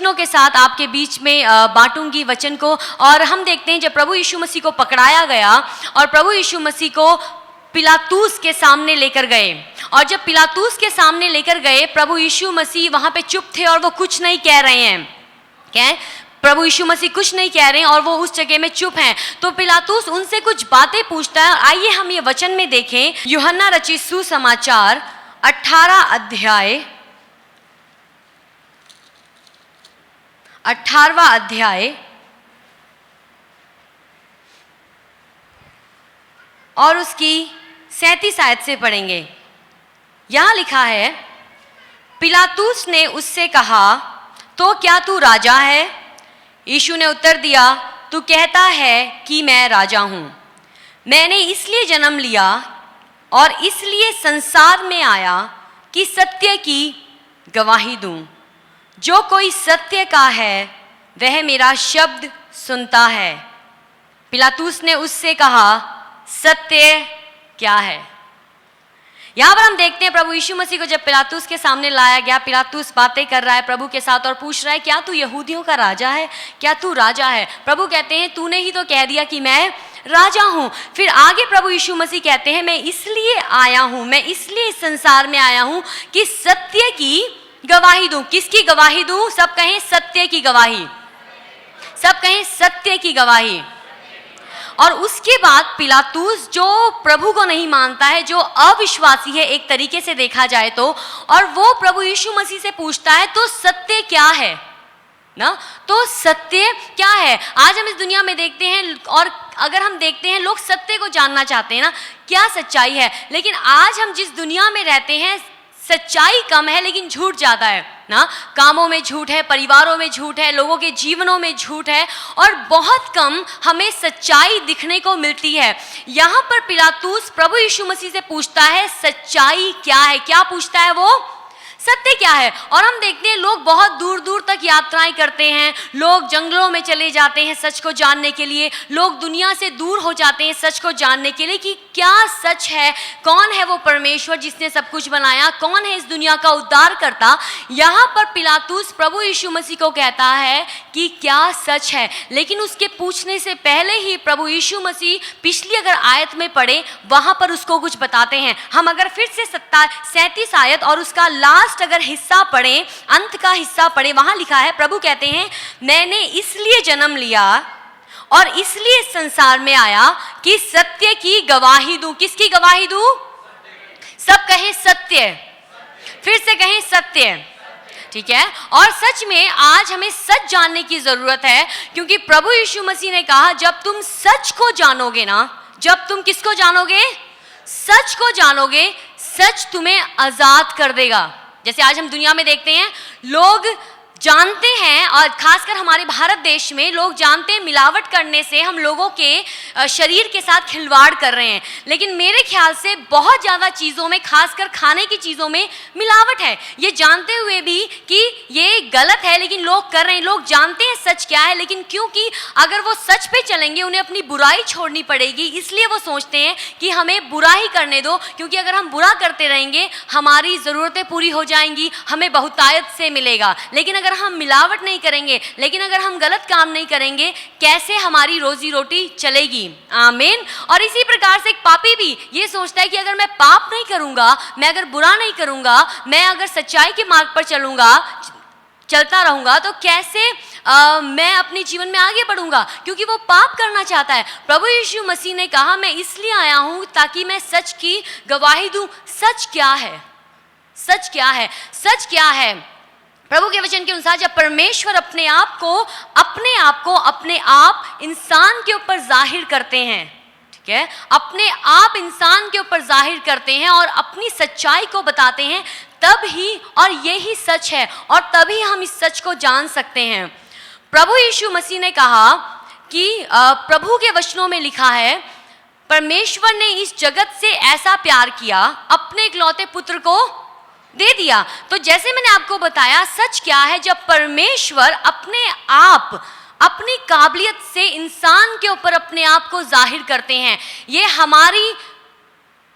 दिनों के साथ आपके बीच में बांटूंगी वचन को। और हम देखते हैं जब प्रभु यीशु मसीह को पकड़ाया गया और प्रभु यीशु मसीह को पिलातूस के सामने लेकर गए, और जब पिलातूस के सामने लेकर गए प्रभु यीशु मसीह वहां पे चुप थे और वो कुछ नहीं कह रहे हैं। क्या प्रभु यीशु मसीह कुछ नहीं कह रहे हैं और वो उस जगह में चुप हैं। तो पिलातूस उनसे कुछ बातें पूछता है। आइए हम ये वचन में देखें, यूहन्ना रचित सुसमाचार 18 अध्याय और उसकी 37 आयत से पढ़ेंगे। यहां लिखा है, पिलातूस ने उससे कहा, तो क्या तू राजा है? यीशु ने उत्तर दिया, तू कहता है कि मैं राजा हूं। मैंने इसलिए जन्म लिया और इसलिए संसार में आया कि सत्य की गवाही दूं। जो कोई सत्य का है वह मेरा शब्द सुनता है। पिलातूस ने उससे कहा, सत्य क्या है? यहां पर हम देखते हैं प्रभु यीशु मसीह को जब पिलातूस के सामने लाया गया, पिलातूस बातें कर रहा है प्रभु के साथ और पूछ रहा है, क्या तू यहूदियों का राजा है? क्या तू राजा है? प्रभु कहते हैं, तूने ही तो कह दिया कि मैं राजा हूं। फिर आगे प्रभु यीशु मसीह कहते हैं, मैं इसलिए आया हूं, मैं इसलिए इस संसार में आया हूं कि सत्य की गवाही दूं। किसकी गवाही दूं? सब कहें सत्य की गवाही। सब कहें सत्य की गवाही। और उसके बाद पिलातूस जो प्रभु को नहीं मानता है, जो अविश्वासी है एक तरीके से देखा जाए तो, और वो प्रभु यीशु मसीह से पूछता है, तो सत्य क्या है ना? तो सत्य क्या है? आज हम इस दुनिया में देखते हैं, और अगर हम देखते हैं लोग सत्य को जानना चाहते हैं ना, क्या सच्चाई है। लेकिन आज हम जिस दुनिया में रहते हैं सच्चाई कम है लेकिन झूठ ज्यादा है ना। कामों में झूठ है, परिवारों में झूठ है, लोगों के जीवनों में झूठ है, और बहुत कम हमें सच्चाई दिखने को मिलती है। यहाँ पर पिलातूस प्रभु यीशु मसीह से पूछता है, सच्चाई क्या है? क्या पूछता है वो? सत्य क्या है? और हम देखते हैं लोग बहुत दूर दूर तक यात्राएं करते हैं, लोग जंगलों में चले जाते हैं सच को जानने के लिए, लोग दुनिया से दूर हो जाते हैं सच को जानने के लिए कि क्या सच है, कौन है वो परमेश्वर जिसने सब कुछ बनाया, कौन है इस दुनिया का उद्धार करता। यहाँ पर पिलातूस प्रभु यीशु मसीह को कहता है कि क्या सच है। लेकिन उसके पूछने से पहले ही प्रभु यीशु मसीह पिछली अगर आयत में पढ़े वहां पर उसको कुछ बताते हैं। हम अगर फिर से 37 आयत और उसका लास्ट अगर हिस्सा पढ़े, अंत का हिस्सा पढ़े, वहां लिखा है, प्रभु कहते हैं, मैंने इसलिए जन्म लिया और इसलिए संसार में आया कि सत्य की गवाही दूं। किसकी गवाही दूं? सब कहें सत्य। फिर से कहें सत्य। ठीक है। और सच में आज हमें सच जानने की जरूरत है, क्योंकि प्रभु यीशु मसीह ने कहा, जब तुम सच को जानोगे ना, जब तुम किसको जानोगे? सच को जानोगे, सच तुम्हें आजाद कर देगा। जैसे आज हम दुनिया में देखते हैं, लोग जानते हैं, और खासकर हमारे भारत देश में लोग जानते हैं मिलावट करने से हम लोगों के शरीर के साथ खिलवाड़ कर रहे हैं। लेकिन मेरे ख्याल से बहुत ज़्यादा चीज़ों में, खासकर खाने की चीज़ों में मिलावट है, ये जानते हुए भी कि ये गलत है, लेकिन लोग कर रहे हैं। लोग जानते हैं सच क्या है, लेकिन क्योंकि अगर वो सच पे चलेंगे उन्हें अपनी बुराई छोड़नी पड़ेगी, इसलिए वो सोचते हैं कि हमें बुरा ही करने दो, क्योंकि अगर हम बुरा करते रहेंगे हमारी ज़रूरतें पूरी हो जाएंगी, हमें बहुतायत से मिलेगा। लेकिन अगर हम मिलावट नहीं करेंगे, लेकिन अगर हम गलत काम नहीं करेंगे, कैसे हमारी रोजी रोटी चलेगी? आमीन। और इसी प्रकार से एक पापी भी ये सोचता है कि अगर मैं पाप नहीं करूंगा, मैं अगर बुरा नहीं करूंगा, मैं अगर सच्चाई के मार्ग पर चलता रहूंगा, तो कैसे मैं अपने जीवन में आगे बढ़ूंगा, क्योंकि वो पाप करना चाहता है। प्रभु यीशु मसीह ने कहा, मैं इसलिए आया हूं ताकि मैं सच की गवाही दूं। सच क्या है? सच क्या है? सच क्या है? प्रभु के वचन के अनुसार जब परमेश्वर अपने आप इंसान के ऊपर जाहिर करते हैं, ठीक है, अपने आप इंसान के ऊपर जाहिर करते हैं और अपनी सच्चाई को बताते हैं, तब ही, और यही सच है, और तभी हम इस सच को जान सकते हैं। प्रभु यीशु मसीह ने कहा कि प्रभु के वचनों में लिखा है, परमेश्वर ने इस जगत से ऐसा प्यार किया, अपने इकलौते पुत्र को दे दिया। तो जैसे मैंने आपको बताया, सच क्या है? जब परमेश्वर अपने आप, अपनी काबिलियत से इंसान के ऊपर अपने आप को जाहिर करते हैं। ये हमारी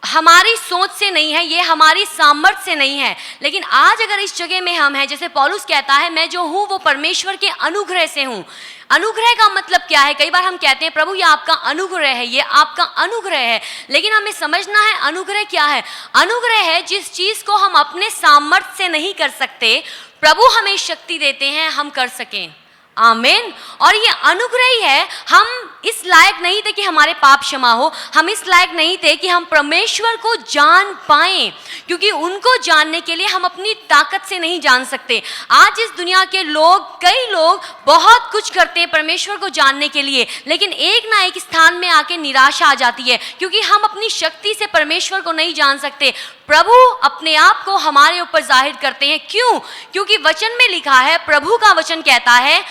हमारी सोच से नहीं है, ये हमारी सामर्थ्य से नहीं है। लेकिन आज अगर इस जगह में हम हैं, जैसे पौलुस कहता है मैं जो हूँ वो परमेश्वर के अनुग्रह से हूँ। अनुग्रह का मतलब क्या है? कई बार हम कहते हैं प्रभु ये आपका अनुग्रह है, ये आपका अनुग्रह है, लेकिन हमें समझना है अनुग्रह क्या है। अनुग्रह है जिस चीज को हम अपने सामर्थ्य से नहीं कर सकते, प्रभु हमें शक्ति देते हैं हम कर सकें। आमीन। और ये अनुग्रह ही है। हम इस लायक नहीं थे कि हमारे पाप क्षमा हो, हम इस लायक नहीं थे कि हम परमेश्वर को जान पाएं, क्योंकि उनको जानने के लिए हम अपनी ताकत से नहीं जान सकते। आज इस दुनिया के लोग, कई लोग बहुत कुछ करते हैं परमेश्वर को जानने के लिए, लेकिन एक ना एक स्थान में आके निराशा आ जाती है, क्योंकि हम अपनी शक्ति से परमेश्वर को नहीं जान सकते। प्रभु अपने आप को हमारे ऊपर जाहिर करते हैं। क्यों? क्योंकि वचन में लिखा है, प्रभु का वचन कहता है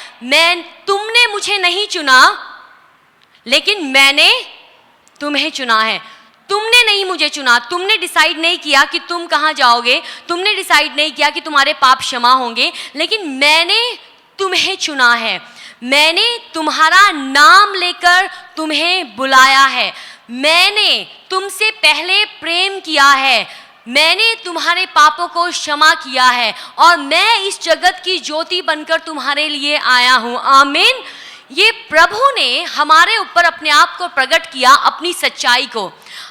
तुमने मुझे नहीं चुना लेकिन मैंने तुम्हें चुना है। तुमने नहीं मुझे चुना, तुमने डिसाइड नहीं किया कि तुम कहां जाओगे, तुमने डिसाइड नहीं किया कि तुम्हारे पाप क्षमा होंगे, लेकिन मैंने तुम्हें चुना है। मैंने तुम्हारा नाम लेकर तुम्हें बुलाया है। मैंने तुमसे पहले प्रेम किया है। मैंने तुम्हारे पापों को क्षमा किया है और मैं इस जगत की ज्योति बनकर तुम्हारे लिए आया हूं। आमीन। ये प्रभु ने हमारे ऊपर अपने आप को प्रकट किया, अपनी सच्चाई को।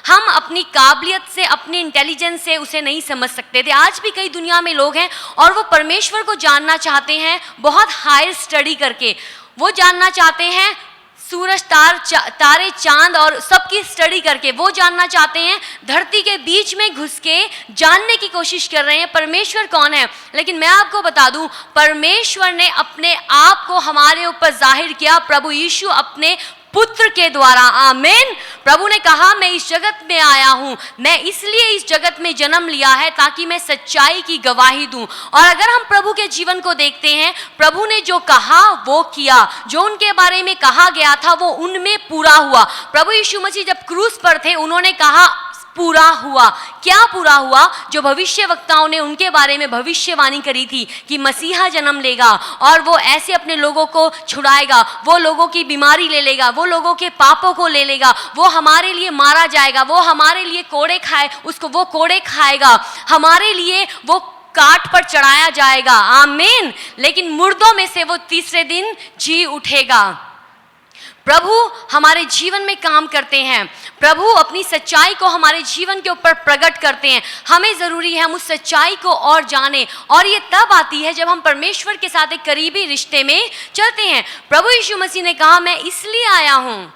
हम अपनी काबिलियत से, अपने इंटेलिजेंस से उसे नहीं समझ सकते थे। आज भी कई दुनिया में लोग हैं और वो परमेश्वर को जानना चाहते हैं बहुत हायर स्टडी करके। वो जानना चाहते हैं सूरज, तारे, चांद और सबकी स्टडी करके। वो जानना चाहते हैं, धरती के बीच में घुस के जानने की कोशिश कर रहे हैं परमेश्वर कौन है। लेकिन मैं आपको बता दूं, परमेश्वर ने अपने आप को हमारे ऊपर जाहिर किया, प्रभु यीशु अपने पुत्र के द्वारा। आमीन। प्रभु ने कहा मैं इस जगत में आया हूं, मैं इसलिए इस जगत में जन्म लिया है ताकि मैं सच्चाई की गवाही दूं। और अगर हम प्रभु के जीवन को देखते हैं, प्रभु ने जो कहा वो किया, जो उनके बारे में कहा गया था वो उनमें पूरा हुआ। प्रभु यीशु मसीह जब क्रूस पर थे, उन्होंने कहा पूरा हुआ। क्या पूरा हुआ? जो भविष्यवक्ताओं ने उनके बारे में भविष्यवाणी करी थी कि मसीहा जन्म लेगा और वो ऐसे अपने लोगों को छुड़ाएगा, वो लोगों की बीमारी ले लेगा, वो लोगों के पापों को ले लेगा, वो हमारे लिए मारा जाएगा, वो हमारे लिए कोड़े खाए, उसको वो कोड़े खाएगा, हमारे लिए वो काट पर चढ़ाया जाएगा। आमीन। लेकिन मुर्दों में से वो तीसरे दिन जी उठेगा। प्रभु हमारे जीवन में काम करते हैं, प्रभु अपनी सच्चाई को हमारे जीवन के ऊपर प्रकट करते हैं। हमें ज़रूरी है हम उस सच्चाई को और जानें, और ये तब आती है जब हम परमेश्वर के साथ एक करीबी रिश्ते में चलते हैं। प्रभु यीशु मसीह ने कहा मैं इसलिए आया हूँ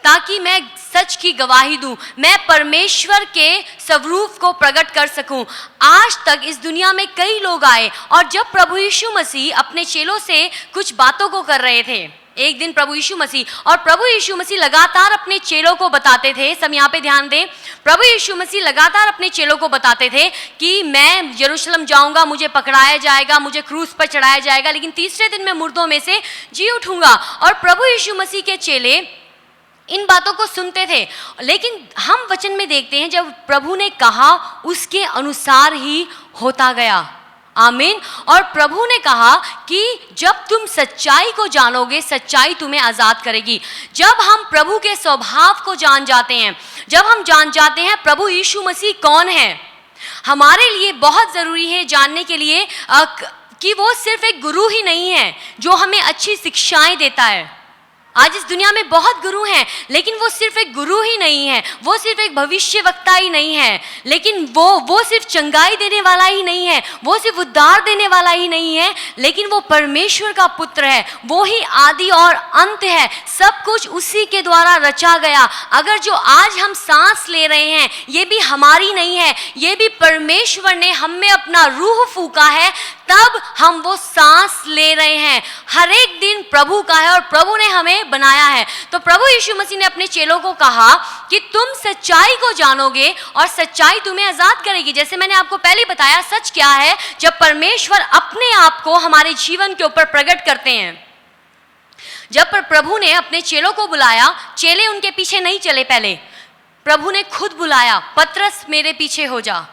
ताकि मैं सच की गवाही दूं, मैं परमेश्वर के स्वरूप को प्रकट कर सकूं। आज तक इस दुनिया में कई लोग आए और जब प्रभु यीशु मसीह अपने चेलों से कुछ बातों को कर रहे थे, एक दिन प्रभु यीशु मसीह लगातार अपने चेलों को बताते थे, सब यहाँ पे ध्यान दें, प्रभु यीशु मसीह लगातार अपने चेलों को बताते थे कि मैं यरूशलेम जाऊंगा, मुझे पकड़ाया जाएगा, मुझे क्रूस पर चढ़ाया जाएगा, लेकिन तीसरे दिन मैं मुर्दों में से जी उठूंगा। और प्रभु यीशु मसीह के चेले इन बातों को सुनते थे, लेकिन हम वचन में देखते हैं जब प्रभु ने कहा उसके अनुसार ही होता गया। आमीन। और प्रभु ने कहा कि जब तुम सच्चाई को जानोगे, सच्चाई तुम्हें आज़ाद करेगी। जब हम प्रभु के स्वभाव को जान जाते हैं, जब हम जान जाते हैं प्रभु यीशु मसीह कौन है, हमारे लिए बहुत ज़रूरी है जानने के लिए कि वो सिर्फ एक गुरु ही नहीं है जो हमें अच्छी शिक्षाएं देता है। आज इस दुनिया में बहुत गुरु हैं, लेकिन वो सिर्फ एक गुरु ही नहीं है, वो सिर्फ एक भविष्यवक्ता ही नहीं है, लेकिन वो सिर्फ चंगाई देने वाला ही नहीं है, वो सिर्फ उद्धार देने वाला ही नहीं है, लेकिन वो परमेश्वर का पुत्र है। वो ही आदि और अंत है, सब कुछ उसी के द्वारा रचा गया। अगर जो आज हम सांस ले रहे हैं ये भी हमारी नहीं है, ये भी परमेश्वर ने हम में अपना रूह फूका है, तब हम वो सांस ले रहे हैं। हर एक दिन प्रभु का है और प्रभु ने हमें बनाया है। तो प्रभु यीशु मसीह ने अपने चेलों को कहा कि तुम सच्चाई को जानोगे और सच्चाई तुम्हें आजाद करेगी। जैसे मैंने आपको पहले बताया, सच क्या है? जब परमेश्वर अपने आप को हमारे जीवन के ऊपर प्रकट करते हैं। जब प्रभु ने अपने चेलों को बुलाया, चेले उनके पीछे नहीं चले, पहले प्रभु ने खुद बुलाया, पतरस मेरे पीछे हो जा।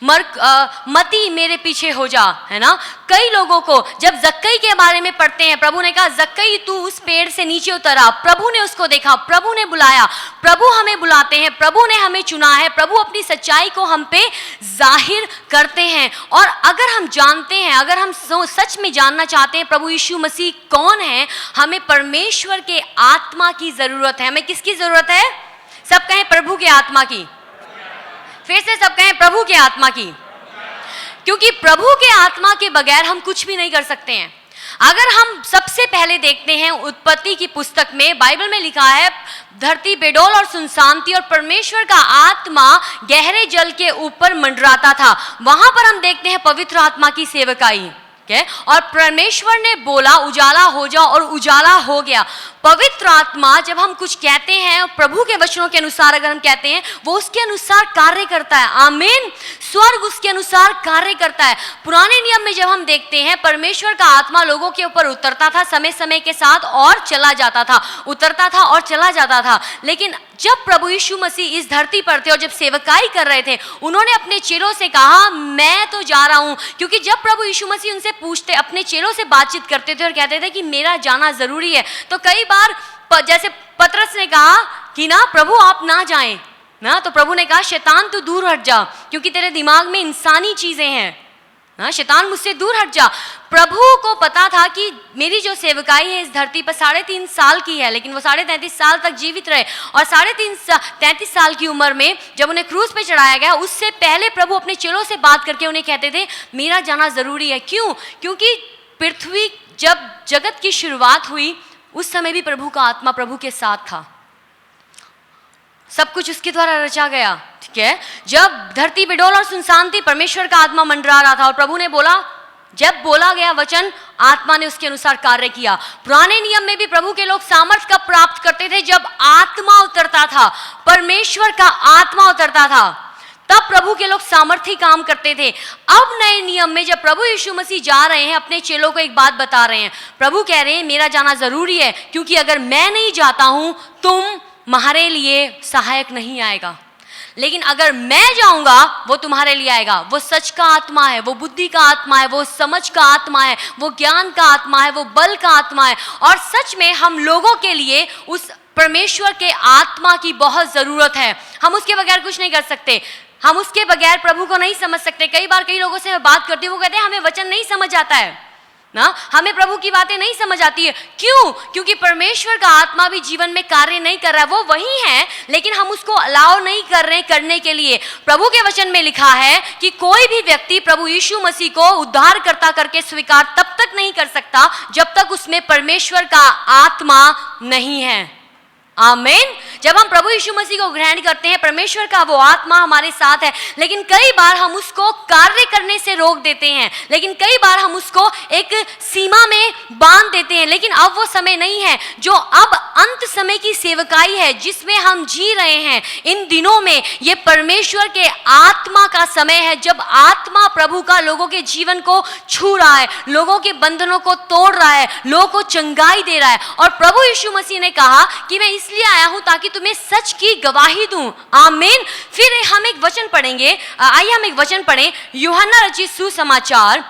मती मेरे पीछे हो जा, है ना। कई लोगों को जब जक्कई के बारे में पढ़ते हैं, प्रभु ने कहा जक्कई तू उस पेड़ से नीचे उतरा, प्रभु ने उसको देखा, प्रभु ने बुलाया, प्रभु हमें बुलाते हैं, प्रभु ने हमें चुना है, प्रभु अपनी सच्चाई को हम पे जाहिर करते हैं। और अगर हम जानते हैं, अगर हम सच में जानना चाहते हैं प्रभु यीशु मसीह कौन है, हमें परमेश्वर के आत्मा की जरूरत है। हमें किसकी जरूरत है? सब कहें प्रभु के आत्मा की। फिर से सब कहें प्रभु के आत्मा की। क्योंकि प्रभु के आत्मा के बगैर हम कुछ भी नहीं कर सकते हैं। अगर हम सबसे पहले देखते हैं उत्पत्ति की पुस्तक में, बाइबल में लिखा है धरती बेडौल और सुनसान थी और परमेश्वर का आत्मा गहरे जल के ऊपर मंडराता था। वहां पर हम देखते हैं पवित्र आत्मा की सेवकाई, और परमेश्वर ने बोला उजाला हो जाओ और उजाला हो गया। पवित्र आत्मा जब हम कुछ कहते हैं प्रभु के वचनों के अनुसार, अगर हम कहते हैं, वो उसके अनुसार कार्य करता है। आमीन। स्वर्ग उसके अनुसार कार्य करता है। पुराने नियम में जब हम देखते हैं परमेश्वर का आत्मा लोगों के ऊपर उतरता था समय समय के साथ और चला जाता था, उतरता था और चला जाता था। लेकिन जब प्रभु यीशु मसीह इस धरती पर थे और जब सेवकाई कर रहे थे, उन्होंने अपने चेलों से कहा मैं तो जा रहा हूं। क्योंकि जब प्रभु यीशु मसीह उनसे पूछते, अपने चेलों से बातचीत करते थे और कहते थे कि मेरा जाना जरूरी है, तो कई बार जैसे पतरस ने कहा कि ना प्रभु आप ना जाएं ना, तो प्रभु ने कहा शैतान तू दूर हट जा, क्योंकि तेरे दिमाग में इंसानी चीजें हैं ना, शैतान मुझसे दूर हट जा। प्रभु को पता था कि मेरी जो सेवकाई है इस धरती पर 3.5 साल की है, लेकिन वो 33.5 साल तक जीवित रहे। और 33 साल की उम्र में जब उन्हें क्रूस पे चढ़ाया गया, उससे पहले प्रभु अपने चेलों से बात करके उन्हें कहते थे मेरा जाना जरूरी है। क्यों? क्योंकि पृथ्वी जब जगत की शुरुआत हुई उस समय भी प्रभु का आत्मा प्रभु के साथ था, सब कुछ उसके द्वारा रचा गया। ठीक है, जब धरती बेडौल और सुनसान थी परमेश्वर का आत्मा मंडरा रहा था और प्रभु ने बोला, जब बोला गया वचन आत्मा ने उसके अनुसार कार्य किया। पुराने नियम में भी प्रभु के लोग सामर्थ कब प्राप्त करते थे? जब आत्मा उतरता था, परमेश्वर का आत्मा उतरता था, तब प्रभु के लोग सामर्थी काम करते थे। अब नए नियम में जब प्रभु यीशु मसीह जा रहे हैं, अपने चेलों को एक बात बता रहे हैं। प्रभु कह रहे हैं मेरा जाना जरूरी है, क्योंकि अगर मैं नहीं जाता हूं तुम्हारे लिए सहायक नहीं आएगा, लेकिन अगर मैं जाऊंगा वो तुम्हारे लिए आएगा। वो सच का आत्मा है, वो बुद्धि का आत्मा है, वो समझ का आत्मा है, वो ज्ञान का आत्मा है, वो बल का आत्मा है। और सच में हम लोगों के लिए उस परमेश्वर के आत्मा की बहुत जरूरत है। हम उसके बगैर कुछ नहीं कर सकते, हम उसके बगैर प्रभु को नहीं समझ सकते। कई बार कई लोगों से मैं बात करती हूँ, वो कहते हैं हमें वचन नहीं समझ आता है ना, हमें प्रभु की बातें नहीं समझ आती है। क्यों? क्योंकि परमेश्वर का आत्मा भी जीवन में कार्य नहीं कर रहा है। वो वही है, लेकिन हम उसको अलाउ नहीं कर रहे करने के लिए। प्रभु के वचन में लिखा है कि कोई भी व्यक्ति प्रभु यीशु मसीह को उद्धारकर्ता करके स्वीकार तब तक नहीं कर सकता जब तक उसमें परमेश्वर का आत्मा नहीं है। आमीन। जब हम प्रभु यीशु मसीह को ग्रहण करते हैं, परमेश्वर का वो आत्मा हमारे साथ है, लेकिन कई बार हम उसको कार्य करने से रोक देते हैं, लेकिन कई बार हम उसको एक सीमा में बांध देते हैं। लेकिन अब वो समय नहीं है, जो अब अंत समय की सेवकाई है जिसमें हम जी रहे हैं। इन दिनों में ये परमेश्वर के आत्मा का समय है, जब आत्मा प्रभु का लोगों के जीवन को छू रहा है, लोगों के बंधनों को तोड़ रहा है, लोगों को चंगाई दे रहा है। और प्रभु यीशु मसीह ने कहा कि मैं इसलिए आया हूं ताकि तुम्हें सच की गवाही दूं। आमीन। फिर हम एक वचन पढ़ेंगे, आइए हम एक वचन पढ़ें, यूहन्ना रचित सुसमाचार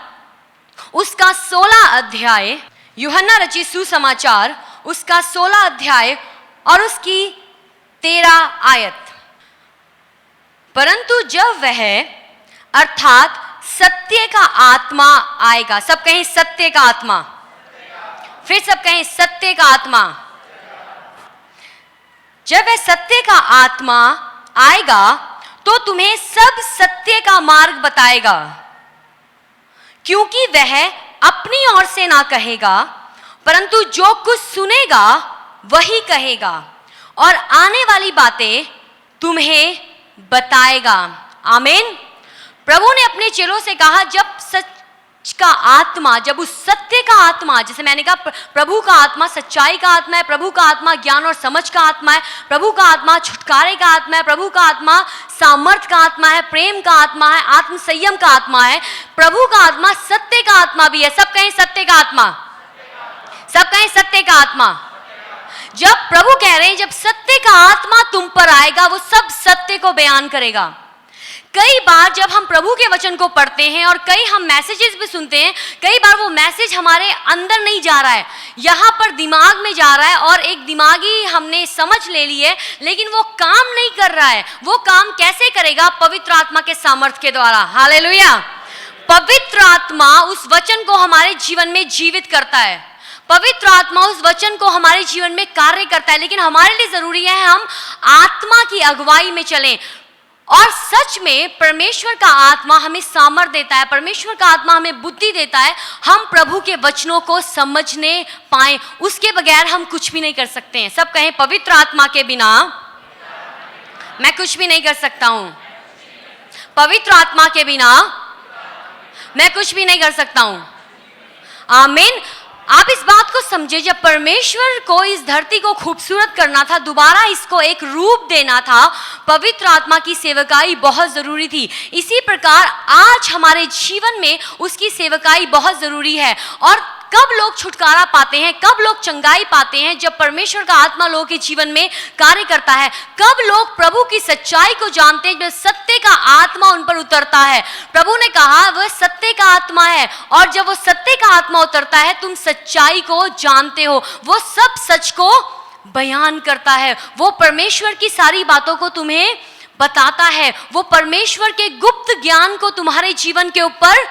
उसका 16 अध्याय, यूहन्ना रचित सुसमाचार उसका 16 अध्याय और उसकी 13 आयत। परंतु जब वह अर्थात सत्य का आत्मा आएगा, सब कहें सत्य का आत्मा, फिर सब कहें सत्य का आत्मा। जब वह सत्य का आत्मा आएगा तो तुम्हें सब सत्य का मार्ग बताएगा, क्योंकि वह अपनी ओर से ना कहेगा, परंतु जो कुछ सुनेगा वही कहेगा और आने वाली बातें तुम्हें बताएगा। आमीन। प्रभु ने अपने चेलों से कहा, जब सच का आत्मा, जब उस सत्य का आत्मा, जैसे मैंने कहा प्रभु का आत्मा सच्चाई का आत्मा है, प्रभु का आत्मा ज्ञान और समझ का आत्मा है, प्रभु का आत्मा छुटकारे का आत्मा है, प्रभु का आत्मा सामर्थ का आत्मा है, प्रेम का आत्मा है, आत्म संयम का आत्मा है, प्रभु का आत्मा सत्य का आत्मा भी है। सब कहें सत्य का आत्मा, सब कहें सत्य का आत्मा। जब प्रभु कह रहे हैं जब सत्य का आत्मा तुम पर आएगा वो सब सत्य को बयान करेगा। कई बार जब हम प्रभु के वचन को पढ़ते हैं और कई हम मैसेजेस भी सुनते हैं, कई बार वो मैसेज हमारे अंदर नहीं जा रहा है, यहाँ पर दिमाग में जा रहा है और एक दिमागी हमने समझ ले ली है, लेकिन वो काम नहीं कर रहा है। वो काम कैसे करेगा? पवित्र आत्मा के सामर्थ्य के द्वारा। हालेलुया। पवित्र आत्मा उस वचन को हमारे जीवन में जीवित करता है, पवित्र आत्मा उस वचन को हमारे जीवन में कार्य करता है, लेकिन हमारे लिए जरूरी है हम आत्मा की अगुवाई में चलें। और सच में परमेश्वर का आत्मा हमें सामर्थ्य देता है, परमेश्वर का आत्मा हमें बुद्धि देता है, हम प्रभु के वचनों को समझने पाएं। उसके बगैर हम कुछ भी नहीं कर सकते हैं। सब कहें, पवित्र आत्मा के बिना मैं कुछ भी नहीं कर सकता हूं। पवित्र आत्मा के बिना मैं कुछ भी नहीं कर सकता हूं। आमीन। आप इस बात को समझे, जब परमेश्वर को इस धरती को खूबसूरत करना था, दोबारा इसको एक रूप देना था, पवित्र आत्मा की सेवकाई बहुत जरूरी थी। इसी प्रकार आज हमारे जीवन में उसकी सेवकाई बहुत जरूरी है। और कब लोग छुटकारा पाते हैं, कब लोग चंगाई पाते हैं? जब परमेश्वर का आत्मा लोगों के जीवन में कार्य करता है। कब लोग प्रभु की सच्चाई को जानते हैं? जब सत्य का आत्मा उन पर उतरता है। प्रभु ने कहा वह सत्य का आत्मा है, और जब वो सत्य का आत्मा उतरता है, तुम सच्चाई को जानते हो। वो सब सच को बयान करता है, वो परमेश्वर की सारी बातों को तुम्हें बताता है, वो परमेश्वर के गुप्त ज्ञान को तुम्हारे जीवन के ऊपर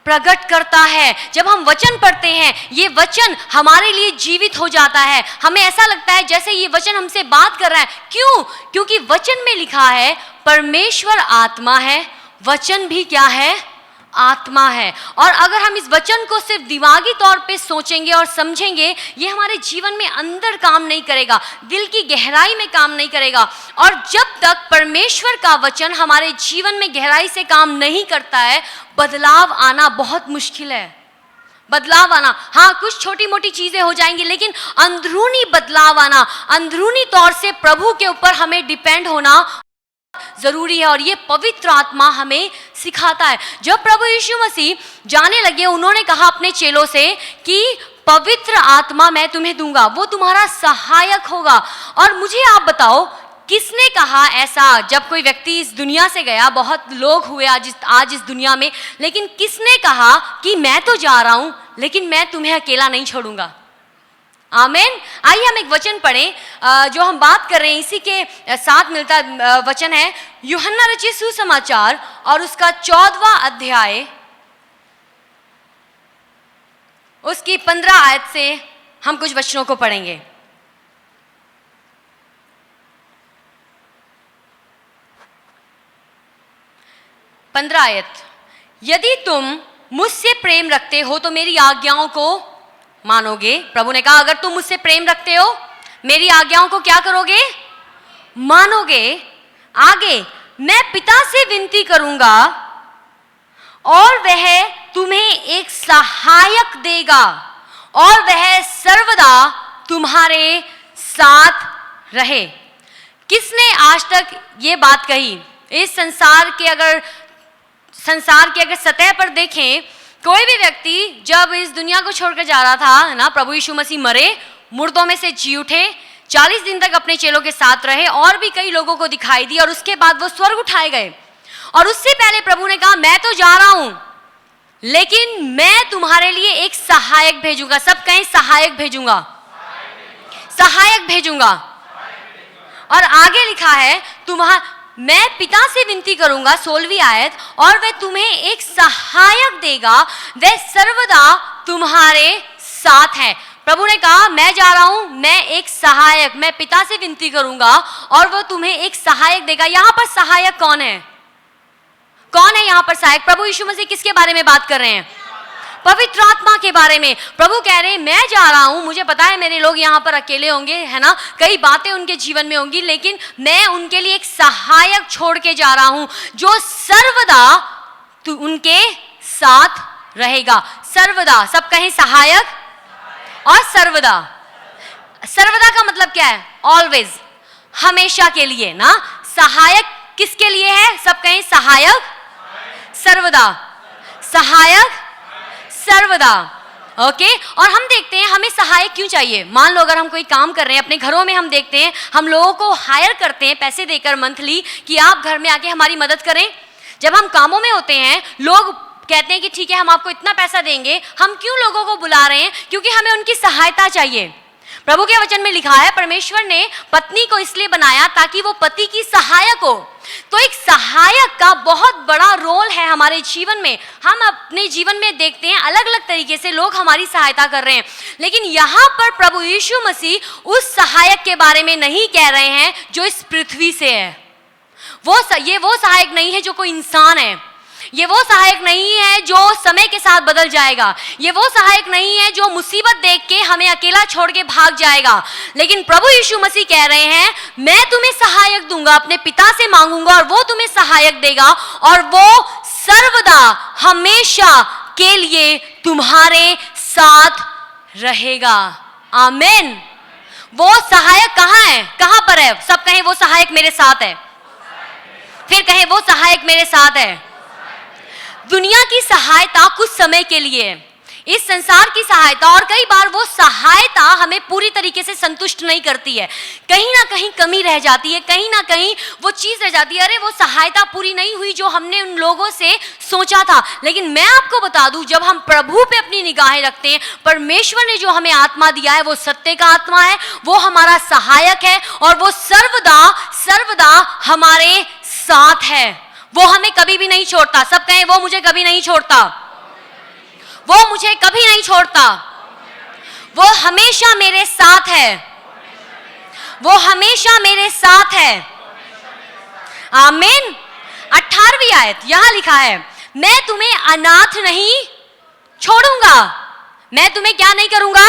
प्रकट करता है। जब हम वचन पढ़ते हैं, ये वचन हमारे लिए जीवित हो जाता है। हमें ऐसा लगता है जैसे ये वचन हमसे बात कर रहा है। क्यों? क्योंकि वचन में लिखा है परमेश्वर आत्मा है, वचन भी क्या है? आत्मा है। और अगर हम इस वचन को सिर्फ दिमागी तौर पे सोचेंगे और समझेंगे, ये हमारे जीवन में अंदर काम नहीं करेगा, दिल की गहराई में काम नहीं करेगा। और जब तक परमेश्वर का वचन हमारे जीवन में गहराई से काम नहीं करता है, बदलाव आना बहुत मुश्किल है। बदलाव आना, हाँ कुछ छोटी मोटी चीजें हो जाएंगी, लेकिन अंदरूनी बदलाव आना, अंदरूनी तौर से प्रभु के ऊपर हमें डिपेंड होना जरूरी है। और ये पवित्र आत्मा हमें सिखाता है। जब प्रभु यीशु मसीह जाने लगे, उन्होंने कहा अपने चेलों से कि पवित्र आत्मा मैं तुम्हें दूंगा, वो तुम्हारा सहायक होगा। और मुझे आप बताओ, किसने कहा ऐसा? जब कोई व्यक्ति इस दुनिया से गया, बहुत लोग हुए आज इस दुनिया में, लेकिन किसने कहा कि मैं तो जा रहा हूं, लेकिन मैं तुम्हें अकेला नहीं छोड़ूंगा? आमीन। आइए हम एक वचन पढ़ें जो हम बात कर रहे हैं, इसी के साथ मिलता वचन है यूहन्ना रचित सुसमाचार और उसका 14वां अध्याय, उसकी 15 आयत से हम कुछ वचनों को पढ़ेंगे। पंद्रह आयत, यदि तुम मुझसे प्रेम रखते हो तो मेरी आज्ञाओं को मानोगे। प्रभु ने कहा अगर तुम मुझसे प्रेम रखते हो, मेरी आज्ञाओं को क्या करोगे? मानोगे। आगे, मैं पिता से विनती करूंगा और वह तुम्हें एक सहायक देगा और वह सर्वदा तुम्हारे साथ रहे। किसने आज तक ये बात कही? इस संसार के अगर सतह पर देखें, कोई भी व्यक्ति जब इस दुनिया को छोड़कर जा रहा था, है ना, प्रभु यीशु मसीह मरे, मुर्दों में से जी उठे, 40 दिन तक अपने चेलों के साथ रहे और भी कई लोगों को दिखाई दी, और उसके बाद वो स्वर्ग उठाए गए। और उससे पहले प्रभु ने कहा मैं तो जा रहा हूं, लेकिन मैं तुम्हारे लिए एक सहायक भेजूंगा। सब कहें सहायक भेजूंगा, सहायक भेजूंगा। और आगे लिखा है मैं पिता से विनती करूंगा, 16वीं आयत, और वह तुम्हें एक सहायक देगा, वह सर्वदा तुम्हारे साथ है। प्रभु ने कहा मैं जा रहा हूं, मैं एक सहायक, मैं पिता से विनती करूंगा और वह तुम्हें एक सहायक देगा। यहां पर सहायक कौन है? कौन है यहां पर सहायक? प्रभु यीशु मसीह किसके बारे में बात कर रहे हैं? पवित्र आत्मा के बारे में। प्रभु कह रहे हैं मैं जा रहा हूं, मुझे पता है मेरे लोग यहाँ पर अकेले होंगे, है ना, कई बातें उनके जीवन में होंगी, लेकिन मैं उनके लिए एक सहायक छोड़ के जा रहा हूं जो सर्वदा उनके साथ रहेगा। सर्वदा, सब कहें सहायक और सर्वदा। सर्वदा का मतलब क्या है? ऑलवेज, हमेशा के लिए ना। सहायक किसके लिए है? सब कहें सहायक, सर्वदा, सहायक सर्वदा। ओके। और हम देखते हैं हमें सहायक क्यों चाहिए। मान लो अगर हम कोई काम कर रहे हैं अपने घरों में, हम देखते हैं हम लोगों को हायर करते हैं पैसे देकर मंथली कि आप घर में आके हमारी मदद करें, जब हम कामों में होते हैं, लोग कहते हैं कि ठीक है हम आपको इतना पैसा देंगे, हम क्यों लोगों को बुला रहे हैं? क्योंकि हमें उनकी सहायता चाहिए। प्रभु के वचन में लिखा है, परमेश्वर ने पत्नी को इसलिए बनाया ताकि वो पति की सहायक हो। तो एक सहायक का बहुत बड़ा रोल है हमारे जीवन में। हम अपने जीवन में देखते हैं अलग अलग तरीके से लोग हमारी सहायता कर रहे हैं, लेकिन यहाँ पर प्रभु यीशु मसीह उस सहायक के बारे में नहीं कह रहे हैं जो इस पृथ्वी से है। ये वो सहायक नहीं है जो कोई इंसान है। ये वो सहायक नहीं है जो समय के साथ बदल जाएगा। ये वो सहायक नहीं है जो मुसीबत देख के हमें अकेला छोड़ के भाग जाएगा। लेकिन प्रभु यीशु मसीह कह रहे हैं, मैं तुम्हें सहायक दूंगा, अपने पिता से मांगूंगा और वो तुम्हें सहायक देगा, और वो सर्वदा हमेशा के लिए तुम्हारे साथ रहेगा। आमीन। वो सहायक कहाँ है? कहाँ पर है? सब कहें वो सहायक मेरे साथ है। फिर कहें वो सहायक मेरे साथ है। दुनिया की सहायता कुछ समय के लिए है, इस संसार की सहायता, और कई बार वो सहायता हमें पूरी तरीके से संतुष्ट नहीं करती है। कहीं ना कहीं कमी रह जाती है, कहीं ना कहीं वो चीज रह जाती है, अरे वो सहायता पूरी नहीं हुई जो हमने उन लोगों से सोचा था। लेकिन मैं आपको बता दूं, जब हम प्रभु पे अपनी निगाहें रखते हैं, परमेश्वर ने जो हमें आत्मा दिया है वो सत्य का आत्मा है, वो हमारा सहायक है, और वो सर्वदा सर्वदा हमारे साथ है। वो हमें कभी भी नहीं छोड़ता। सब कहें वो मुझे कभी नहीं छोड़ता। वो मुझे कभी नहीं छोड़ता। वो हमेशा मेरे साथ है। वो हमेशा मेरे साथ है। आमीन। 18वीं आयत यहां लिखा है, मैं तुम्हें अनाथ नहीं छोड़ूंगा। मैं तुम्हें क्या नहीं करूंगा?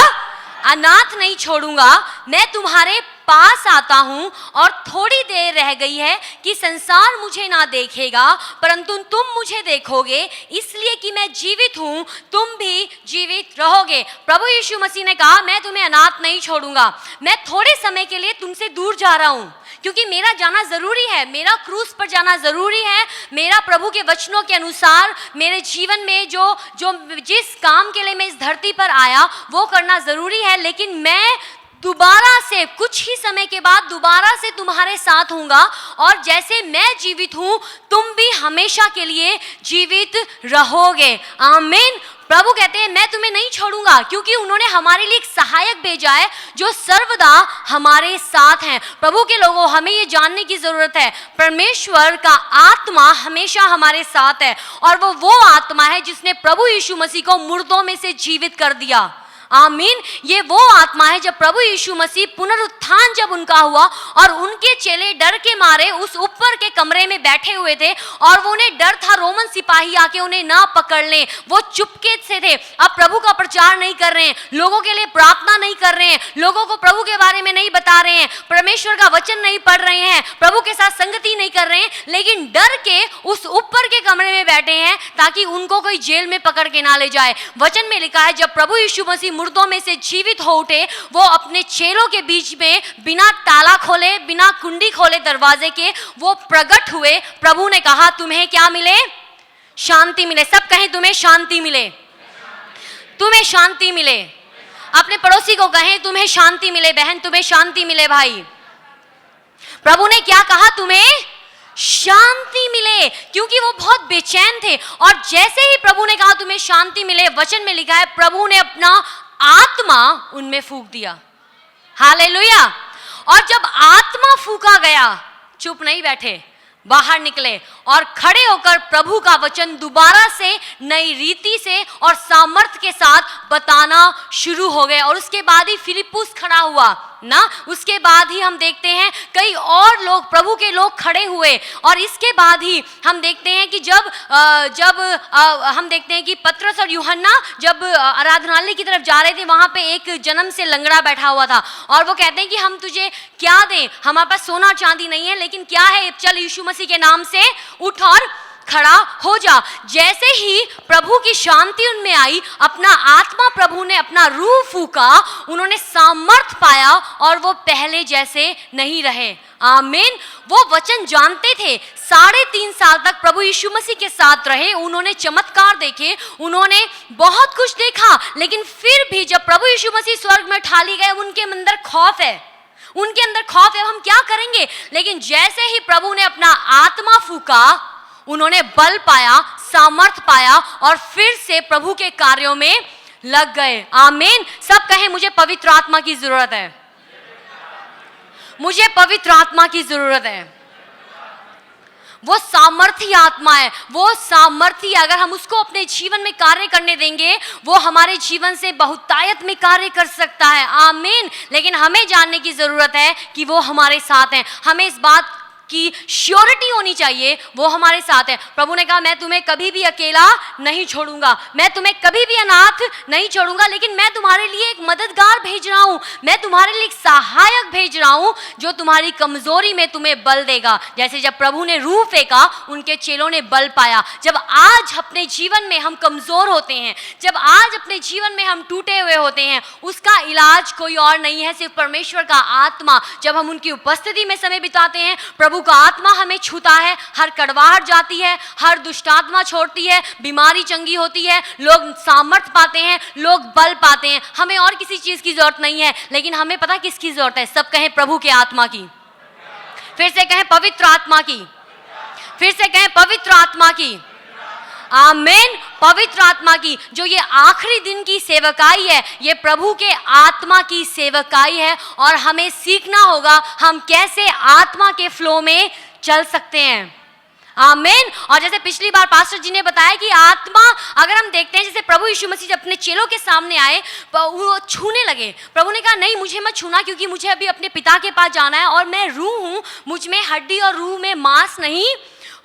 अनाथ नहीं छोड़ूंगा। मैं तुम्हारे पास आता हूं, और थोड़ी देर रह गई है कि संसार मुझे ना देखेगा, परंतु तुम मुझे देखोगे, इसलिए कि मैं जीवित हूं, तुम भी जीवित रहोगे। प्रभु यीशु मसीह ने कहा, मैं तुम्हें अनाथ नहीं छोड़ूंगा। मैं थोड़े समय के लिए तुमसे दूर जा रहा हूं, क्योंकि मेरा जाना जरूरी है, मेरा क्रूस पर जाना जरूरी है। मेरा प्रभु के वचनों के अनुसार मेरे जीवन में जो जिस काम के लिए मैं इस धरती पर आया वो करना जरूरी है। लेकिन मैं दोबारा से कुछ ही समय के बाद दोबारा से तुम्हारे साथ हूँगा, और जैसे मैं जीवित हूँ तुम भी हमेशा के लिए जीवित रहोगे। आमीन। प्रभु कहते हैं, मैं तुम्हें नहीं छोड़ूंगा, क्योंकि उन्होंने हमारे लिए एक सहायक भेजा है जो सर्वदा हमारे साथ हैं। प्रभु के लोगों, हमें ये जानने की जरूरत है, परमेश्वर का आत्मा हमेशा हमारे साथ है, और वो आत्मा है जिसने प्रभु यीशु मसीह को मुर्दों में से जीवित कर दिया। आमीन। ये वो आत्मा है, जब प्रभु यीशु मसीह पुनरुत्थान जब उनका हुआ और उनके चेले डर के मारे उस ऊपर के कमरे में बैठे हुए थे, और वो उन्हें डर था रोमन सिपाही आके उन्हें ना पकड़ लें। वो चुपके से थे। अब प्रभु का प्रचार नहीं कर रहे हैं, लोगों के लिए प्रार्थना नहीं कर रहे हैं, लोगों को प्रभु के बारे में नहीं बता रहे हैं, परमेश्वर का वचन नहीं पढ़ रहे हैं, प्रभु के साथ संगति नहीं कर रहे हैं, लेकिन डर के उस ऊपर के कमरे में बैठे हैं ताकि उनको कोई जेल में पकड़ के ना ले जाए। वचन में लिखा है, जब प्रभु यीशु मसीह मुर्दों में से जीवित हो उठे, वो अपने चेलों के बीच में बिना ताला खोले, बिना कुंडी खोले दरवाजे के वो प्रकट हुए। प्रभु ने कहा, तुम्हें क्या मिले? शांति मिले। सब कहें, तुम्हें शांति मिले। तुम्हें शांति मिले। अपने पड़ोसी को कहें, तुम्हें शांति मिले। बहन, तुम्हें शांति मिले। भाई, प्रभु ने क्या कहा? तुम्हें शांति मिले, क्योंकि वो बहुत बेचैन थे। और जैसे ही प्रभु ने कहा तुम्हें शांति मिले, वचन में लिखा है प्रभु ने अपना आत्मा उनमें फूंक दिया। हालेलुया। और जब आत्मा फूंका गया, चुप नहीं बैठे, बाहर निकले और खड़े होकर प्रभु का वचन दोबारा से नई रीति से और सामर्थ्य के साथ बताना शुरू हो गए। और उसके बाद ही फिलिप्पुस खड़ा हुआ ना, उसके बाद ही हम देखते हैं कई और लोग, प्रभु के लोग खड़े हुए। और इसके बाद ही हम देखते हैं कि जब हम देखते हैं कि पतरस और यूहन्ना जब आराधनालय की तरफ जा रहे थे, वहां पे एक जन्म से लंगड़ा बैठा हुआ था, और वो कहते हैं कि हम तुझे क्या दें, हमारे पास सोना चांदी नहीं है, लेकिन क्या है, चल यीशु मसीह के नाम से उठ और खड़ा हो जा। जैसे ही प्रभु की शांति उनमें आई, अपना आत्मा प्रभु ने, अपना रूह फूका, उन्होंने सामर्थ पाया और वो पहले जैसे नहीं रहे। आमीन। वो वचन जानते थे। 3.5 साल तक प्रभु यीशु मसीह के साथ रहे, उन्होंने चमत्कार देखे, उन्होंने बहुत कुछ देखा, लेकिन फिर भी जब प्रभु यीशु मसीह स्वर्ग में उठा लिए गए, उनके अंदर खौफ है, उनके अंदर खौफ है, हम क्या करेंगे। लेकिन जैसे ही प्रभु ने अपना आत्मा फूका, उन्होंने बल पाया, सामर्थ पाया और फिर से प्रभु के कार्यों में लग गए। आमीन। सब कहें मुझे पवित्र आत्मा की जरूरत है, मुझे पवित्र आत्मा की जरूरत है। वो सामर्थी आत्मा है, वो सामर्थी, अगर हम उसको अपने जीवन में कार्य करने देंगे वो हमारे जीवन से बहुतायत में कार्य कर सकता है। आमीन। लेकिन हमें जानने की जरूरत है कि वो हमारे साथ हैं। हमें इस बात की श्योरिटी होनी चाहिए वो हमारे साथ है। प्रभु ने कहा मैं तुम्हें कभी भी अकेला नहीं छोड़ूंगा, मैं तुम्हें कभी भी अनाथ नहीं छोड़ूंगा, लेकिन मैं तुम्हारे लिए एक मददगार भेज रहा हूं, मैं तुम्हारे लिए एक सहायक भेज रहा हूं जो तुम्हारी कमजोरी में तुम्हें बल देगा। जैसे जब प्रभु ने रूह फेंका उनके चेलों ने बल पाया। जब आज अपने जीवन में हम कमजोर होते हैं, जब आज अपने जीवन में हम टूटे हुए होते हैं, उसका इलाज कोई और नहीं है सिर्फ परमेश्वर का आत्मा। जब हम उनकी उपस्थिति में समय बिताते हैं प्रभु का आत्मा हमें छूता है, हर कड़वाहट जाती है, हर दुष्ट आत्मा छोड़ती है, बीमारी चंगी होती है, लोग सामर्थ पाते हैं, लोग बल पाते हैं। हमें और किसी चीज की जरूरत नहीं है, लेकिन हमें पता किसकी जरूरत है? सब कहें प्रभु के आत्मा की। फिर से कहें पवित्र आत्मा की। फिर से कहें पवित्र आत्मा की। आमीन। पवित्र आत्मा की। जो ये आखिरी दिन की सेवकाई है, ये प्रभु के आत्मा की सेवकाई है और हमें सीखना होगा हम कैसे आत्मा के फ्लो में चल सकते हैं। आमीन। और जैसे पिछली बार पास्टर जी ने बताया कि आत्मा, अगर हम देखते हैं जैसे प्रभु यीशु मसीह जब अपने चेलों के सामने आए वो छूने लगे, प्रभु ने कहा नहीं मुझे मत छूना क्योंकि मुझे अभी अपने पिता के पास जाना है और मैं रूह हूं, मुझ में हड्डी और रूह में मांस नहीं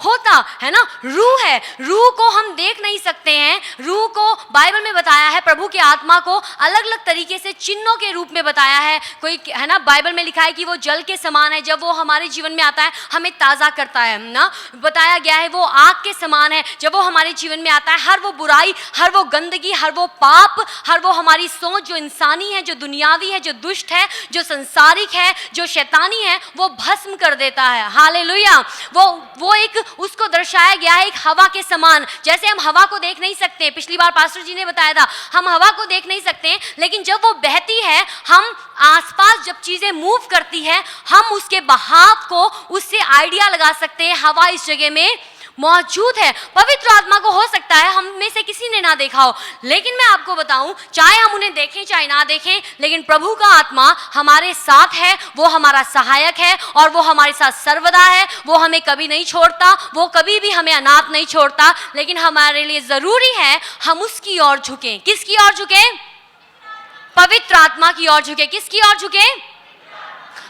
होता है ना, रूह है। रूह को हम देख नहीं सकते हैं। रूह को बाइबल में बताया है, प्रभु के आत्मा को अलग अलग तरीके से चिन्हों के रूप में बताया है। कोई है ना, बाइबल में लिखा है कि वो जल के समान है, जब वो हमारे जीवन में आता है हमें ताज़ा करता है ना। बताया गया है वो आग के समान है, जब वो हमारे जीवन में आता है हर वो बुराई, हर वो गंदगी, हर वो पाप, हर वो हमारी सोच जो इंसानी है, जो दुनियावी है, जो दुष्ट है, जो संसारिक है, जो शैतानी है, वो भस्म कर देता है। हालेलुया। वो एक उसको दर्शाया गया है एक हवा के समान। जैसे हम हवा को देख नहीं सकते, पिछली बार पास्टर जी ने बताया था हम हवा को देख नहीं सकते, लेकिन जब वो बहती है, हम आसपास जब चीजें मूव करती है, हम उसके बहाव को उससे आइडिया लगा सकते हैं हवा इस जगह में मौजूद है। पवित्र आत्मा को हो सकता है हम में से किसी ने ना देखा हो, लेकिन मैं आपको बताऊं चाहे हम उन्हें देखें चाहे ना देखें, लेकिन प्रभु का आत्मा हमारे साथ है, वो हमारा सहायक है और वो हमारे साथ सर्वदा है। वो हमें कभी नहीं छोड़ता, वो कभी भी हमें अनाथ नहीं छोड़ता, लेकिन हमारे लिए जरूरी है हम उसकी ओर झुकें। किसकी ओर झुकें? पवित्र आत्मा की ओर झुकें। किसकी ओर झुकें?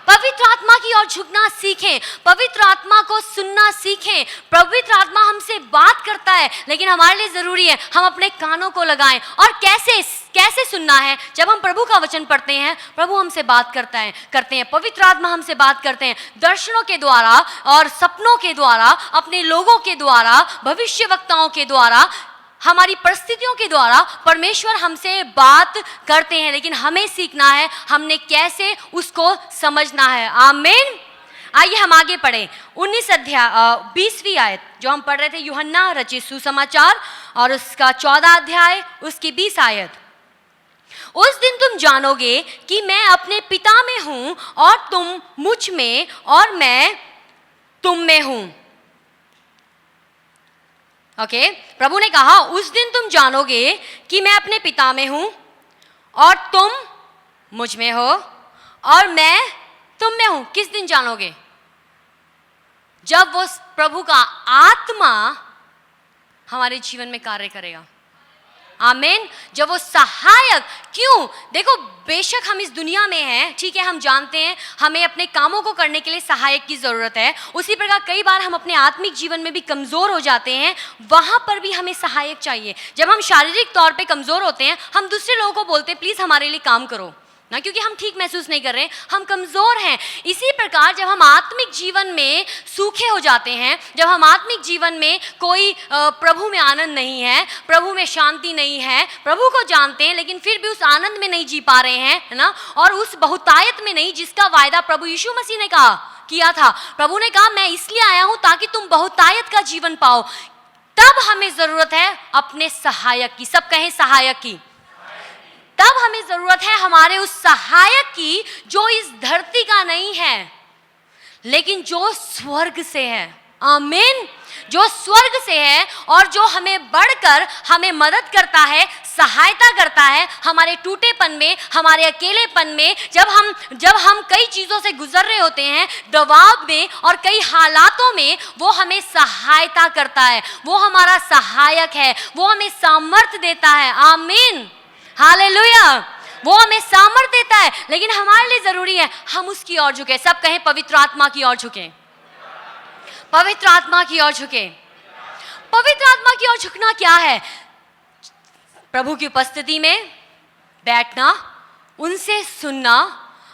पवित्र आत्मा की ओर झुकना सीखें, पवित्र आत्मा को सुनना सीखें। पवित्र आत्मा हमसे बात करता है, लेकिन हमारे लिए जरूरी है हम अपने कानों को लगाएं। और कैसे सुनना है? जब हम प्रभु का वचन पढ़ते हैं, प्रभु हमसे बात करते हैं, पवित्र आत्मा हमसे बात करते हैं दर्शनों के द्वारा और सपनों के द्वारा, अपने लोगों के द्वारा, भविष्यवक्ताओं के द्वारा, हमारी परिस्थितियों के द्वारा परमेश्वर हमसे बात करते हैं, लेकिन हमें सीखना है हमने कैसे उसको समझना है। आमीन। आइए हम आगे पढ़ें 19 अध्याय 20वीं आयत जो हम पढ़ रहे थे, यूहन्ना रचित सुसमाचार और उसका 14 अध्याय उसकी 20 आयत। उस दिन तुम जानोगे कि मैं अपने पिता में हूं और तुम मुझ में और मैं तुम में हूं। ओके, प्रभु ने कहा उस दिन तुम जानोगे कि मैं अपने पिता में हूं और तुम मुझ में हो और मैं तुम में हूं। किस दिन जानोगे? जब वो प्रभु का आत्मा हमारे जीवन में कार्य करेगा। आमीन। जब वो सहायक, क्यों? देखो बेशक हम इस दुनिया में हैं, ठीक है, हम जानते हैं हमें अपने कामों को करने के लिए सहायक की जरूरत है। उसी प्रकार कई बार हम अपने आत्मिक जीवन में भी कमजोर हो जाते हैं, वहां पर भी हमें सहायक चाहिए। जब हम शारीरिक तौर पे कमजोर होते हैं, हम दूसरे लोगों को बोलते हैं प्लीज हमारे लिए काम करो ना, क्योंकि हम ठीक महसूस नहीं कर रहे, हम कमजोर हैं। इसी प्रकार जब हम आत्मिक जीवन में सूखे हो जाते हैं, जब हम आत्मिक जीवन में कोई प्रभु में आनंद नहीं है, प्रभु में शांति नहीं है, प्रभु को जानते हैं लेकिन फिर भी उस आनंद में नहीं जी पा रहे हैं, है ना, और उस बहुतायत में नहीं जिसका वायदा प्रभु यीशु मसीह ने किया था। प्रभु ने कहा मैं इसलिए आया हूं ताकि तुम बहुतायत का जीवन पाओ। तब हमें जरूरत है अपने सहायक की। सब कहें सहायक की। तब हमें जरूरत है हमारे उस सहायक की जो इस धरती का नहीं है लेकिन जो स्वर्ग से है। आमीन। जो स्वर्ग से है और जो हमें बढ़कर हमें मदद करता है, सहायता करता है हमारे टूटेपन में, हमारे अकेलेपन में, जब हम कई चीज़ों से गुजर रहे होते हैं, दबाव में और कई हालातों में, वो हमें सहायता करता है, वो हमारा सहायक है, वो हमें सामर्थ्य देता है। आमीन, हालेलुया। वो हमें सामर्थ्य देता है, लेकिन हमारे लिए जरूरी है हम उसकी ओर झुके। सब कहें पवित्र आत्मा की ओर झुके, पवित्र आत्मा की ओर झुके। पवित्र आत्मा की ओर झुकना क्या है? प्रभु की उपस्थिति में बैठना, उनसे सुनना,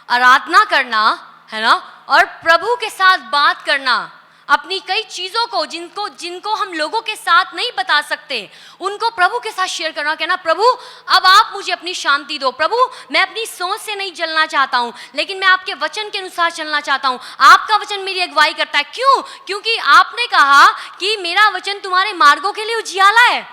आराधना करना, है ना, और प्रभु के साथ बात करना, अपनी कई चीज़ों को जिनको हम लोगों के साथ नहीं बता सकते, उनको प्रभु के साथ शेयर करना। कहना, प्रभु अब आप मुझे अपनी शांति दो। प्रभु मैं अपनी सोच से नहीं चलना चाहता हूँ, लेकिन मैं आपके वचन के अनुसार चलना चाहता हूँ। आपका वचन मेरी अगुवाई करता है। क्यों? क्योंकि आपने कहा कि मेरा वचन तुम्हारे मार्गों के लिए उजियाला है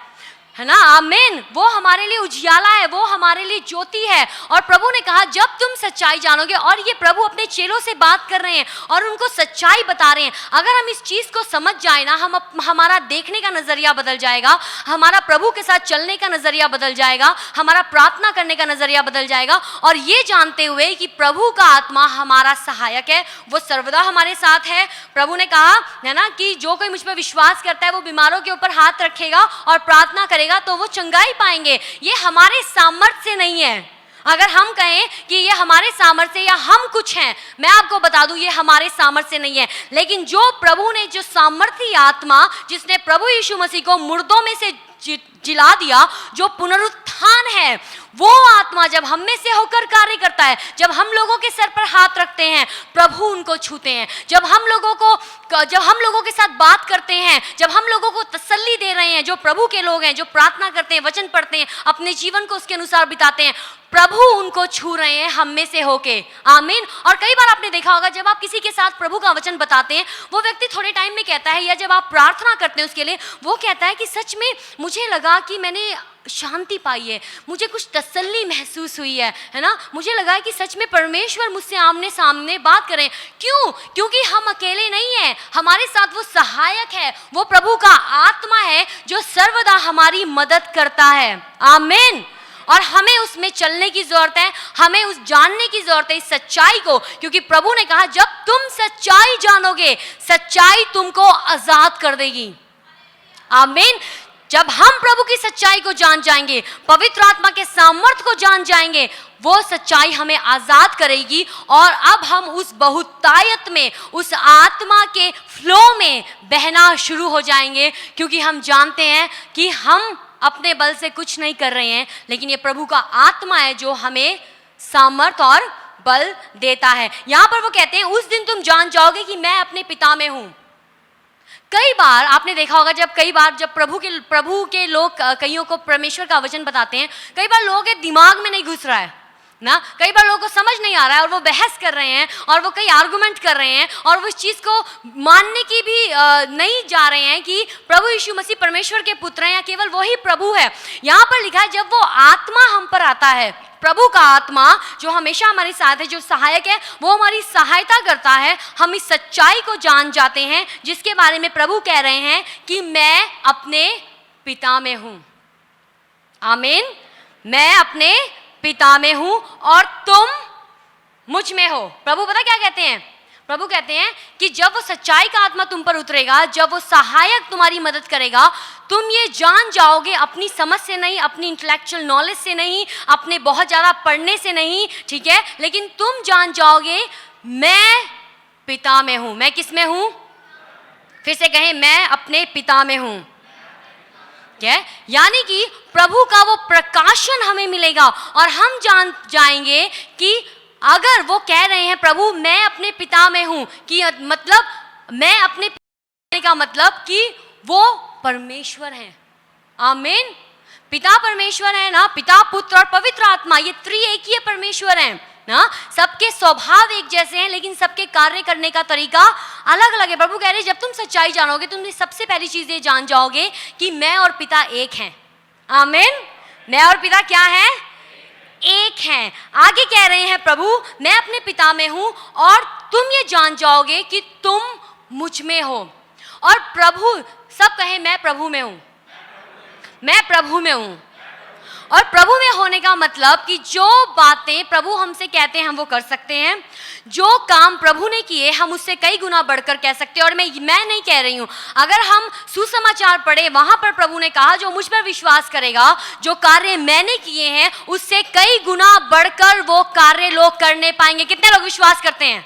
ना। आमीन। वो हमारे लिए उजियाला है, वो हमारे लिए ज्योति है। और प्रभु ने कहा जब तुम सच्चाई जानोगे, और ये प्रभु अपने चेलों से बात कर रहे हैं और उनको सच्चाई बता रहे हैं। अगर हम इस चीज़ को समझ जाए ना, हमारा देखने का नज़रिया बदल जाएगा, हमारा प्रभु के साथ चलने का नज़रिया बदल जाएगा, हमारा प्रार्थना करने का नज़रिया बदल जाएगा। और ये जानते हुए कि प्रभु का आत्मा हमारा सहायक है, वो सर्वदा हमारे साथ है। प्रभु ने कहा है ना कि जो कोई मुझ पर विश्वास करता है वो बीमारों के ऊपर हाथ रखेगा और प्रार्थना करेगा तो वो चंगाई पाएंगे। ये हमारे सामर्थ्य से नहीं है। अगर हम कहें कि ये हमारे सामर्थ्य या हम कुछ हैं, मैं आपको बता दूं ये हमारे सामर्थ्य से नहीं है। लेकिन जो प्रभु ने, जो सामर्थी आत्मा जिसने प्रभु यीशु मसीह को मुर्दों में से जिला दिया, जो पुनरुत्थान है, वो आत्मा जब हम में से होकर कार्य करता है, जब हम लोगों के सर पर हाथ रखते हैं, प्रभु उनको छूते हैं। जब हम लोगों के साथ बात करते हैं, जब हम लोगों को तसल्ली दे रहे हैं, जो प्रभु के लोग हैं, जो प्रार्थना करते हैं, वचन पढ़ते हैं, अपने जीवन को उसके अनुसार बिताते हैं, प्रभु उनको छू रहे हैं हम में से होके। आमीन। और कई बार आपने देखा होगा जब आप किसी के साथ प्रभु का वचन बताते हैं, वो व्यक्ति थोड़े टाइम में कहता है, या जब आप प्रार्थना करते हैं उसके लिए, वो कहता है कि सच में मुझे लगा कि मैंने शांति पाई है, मुझे कुछ तसल्ली महसूस हुई है ना, मुझे लगा है कि सच में परमेश्वर मुझसे आमने सामने बात करें। क्यों? क्योंकि हम अकेले नहीं हैं, हमारे साथ वो सहायक है, वो प्रभु का आत्मा है जो सर्वदा हमारी मदद करता है। आमीन। और हमें उसमें चलने की जरूरत है, हमें उस जानने की जरूरत है, इस सच्चाई को, क्योंकि प्रभु ने कहा जब तुम सच्चाई जानोगे, सच्चाई तुमको आजाद कर देगी। आमीन। जब हम प्रभु की सच्चाई को जान जाएंगे, पवित्र आत्मा के सामर्थ्य को जान जाएंगे, वो सच्चाई हमें आजाद करेगी। और अब हम उस बहुतायत में, उस आत्मा के फ्लो में बहना शुरू हो जाएंगे, क्योंकि हम जानते हैं कि हम अपने बल से कुछ नहीं कर रहे हैं, लेकिन ये प्रभु का आत्मा है जो हमें सामर्थ और बल देता है। यहां पर वो कहते हैं उस दिन तुम जान जाओगे कि मैं अपने पिता में हूं। कई बार आपने देखा होगा जब प्रभु के लोग कईयों को परमेश्वर का वचन बताते हैं, कई बार लोगों के दिमाग में नहीं घुस रहा है ना, कई बार लोगों को समझ नहीं आ रहा है और वो बहस कर रहे हैं और वो कई आर्गुमेंट कर रहे हैं और वो इस चीज़ को मानने की भी नहीं जा रहे हैं कि प्रभु यीशु मसीह परमेश्वर के पुत्र हैं या केवल वही प्रभु है। यहाँ पर लिखा है जब वो आत्मा हम पर आता है, प्रभु का आत्मा जो हमेशा हमारे साथ है, जो सहायक है, वो हमारी सहायता करता है। हम इस सच्चाई को जान जाते हैं जिसके बारे में प्रभु कह रहे हैं कि मैं अपने पिता में हूँ। आमीन। मैं अपने पिता में हूं और तुम मुझ में हो। प्रभु पता क्या कहते हैं? प्रभु कहते हैं कि जब वो सच्चाई का आत्मा तुम पर उतरेगा, जब वो सहायक तुम्हारी मदद करेगा, तुम ये जान जाओगे, अपनी समझ से नहीं, अपनी इंटेलेक्चुअल नॉलेज से नहीं, अपने बहुत ज़्यादा पढ़ने से नहीं, ठीक है, लेकिन तुम जान जाओगे मैं पिता में हूं। मैं किस में हूं? फिर से कहें, मैं अपने पिता में हूं। यानी कि प्रभु का वो प्रकाशन हमें मिलेगा और हम जान जाएंगे कि अगर वो कह रहे हैं प्रभु मैं अपने पिता में हूं, कि मतलब मैं अपने पिता का मतलब कि वो परमेश्वर हैं। आमीन। पिता परमेश्वर है ना, पिता पुत्र और पवित्र आत्मा, ये त्रिएकीय परमेश्वर हैं ना। सबके स्वभाव एक जैसे हैं लेकिन सबके कार्य करने का तरीका अलग अलग है। प्रभु कह रहे हैं जब तुम सच्चाई जानोगे, तुम सबसे पहली चीज ये जान जाओगे कि मैं और पिता एक हैं। आमीन। मैं और पिता क्या हैं? एक हैं। आगे कह रहे हैं प्रभु मैं अपने पिता में हूं और तुम ये जान जाओगे कि तुम मुझ में हो। और प्रभु, सब कहें मैं प्रभु में हूं, मैं प्रभु में हूं। और प्रभु में होने का मतलब कि जो बातें प्रभु हमसे कहते हैं हम वो कर सकते हैं, जो काम प्रभु ने किए हम उससे कई गुना बढ़कर कह सकते हैं। और मैं नहीं कह रही हूं, अगर हम सुसमाचार पढ़े वहां पर प्रभु ने कहा जो मुझ पर विश्वास करेगा, जो कार्य मैंने किए हैं उससे कई गुना बढ़कर वो कार्य लोग करने पाएंगे। कितने लोग विश्वास करते हैं?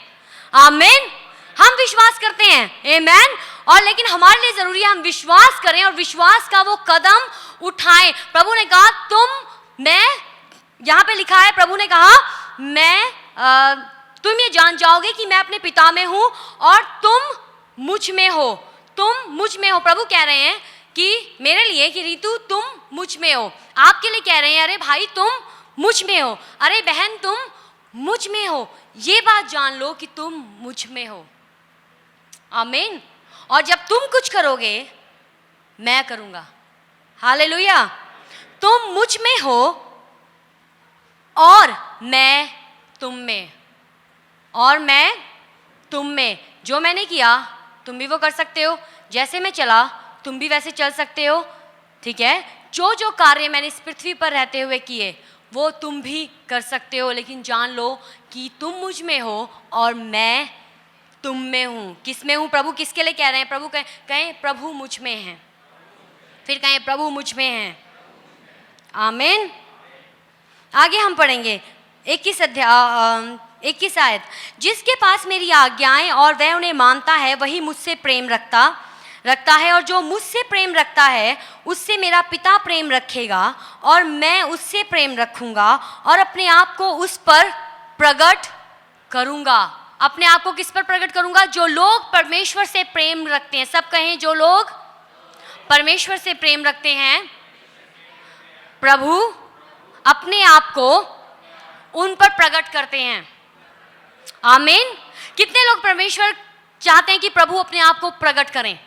आमीन। हम विश्वास करते हैं, आमीन। और लेकिन हमारे लिए जरूरी है हम विश्वास करें और विश्वास का वो कदम उठाएं। प्रभु ने कहा यहां पे लिखा है, प्रभु ने कहा तुम ये जान जाओगे कि मैं अपने पिता में हूं और तुम मुझ में हो, तुम मुझ में हो। प्रभु कह रहे हैं कि मेरे लिए कि रीतू तुम मुझ में हो, आपके लिए कह रहे हैं अरे भाई तुम मुझ में हो, अरे बहन तुम मुझ में हो। ये बात जान लो कि तुम मुझ में हो। आमीन। और जब तुम कुछ करोगे मैं करूंगा। हालेलुया। तुम मुझ में हो और मैं तुम में, और मैं तुम में। जो मैंने किया तुम भी वो कर सकते हो, जैसे मैं चला तुम भी वैसे चल सकते हो। ठीक है, जो जो कार्य मैंने इस पृथ्वी पर रहते हुए किए वो तुम भी कर सकते हो। लेकिन जान लो कि तुम मुझ में हो और मैं तुम में हूं। किस में हूं? प्रभु किसके लिए कह रहे हैं? प्रभु कहें प्रभु मुझ में हैं, फिर कहें प्रभु मुझ में हैं। आमीन। आगे हम पढ़ेंगे 21 आयत। जिसके पास मेरी आज्ञाएं और वह उन्हें मानता है वही मुझसे प्रेम रखता है, और जो मुझसे प्रेम रखता है उससे मेरा पिता प्रेम रखेगा और मैं उससे प्रेम रखूंगा और अपने आप को उस पर प्रकट करूंगा। अपने आप को किस पर प्रकट करूंगा? जो लोग परमेश्वर से प्रेम रखते हैं। सब कहें जो लोग परमेश्वर से प्रेम रखते हैं, प्रभु अपने आप को उन पर प्रकट करते हैं। आमीन। कितने लोग परमेश्वर चाहते हैं कि प्रभु अपने आप को प्रकट करें?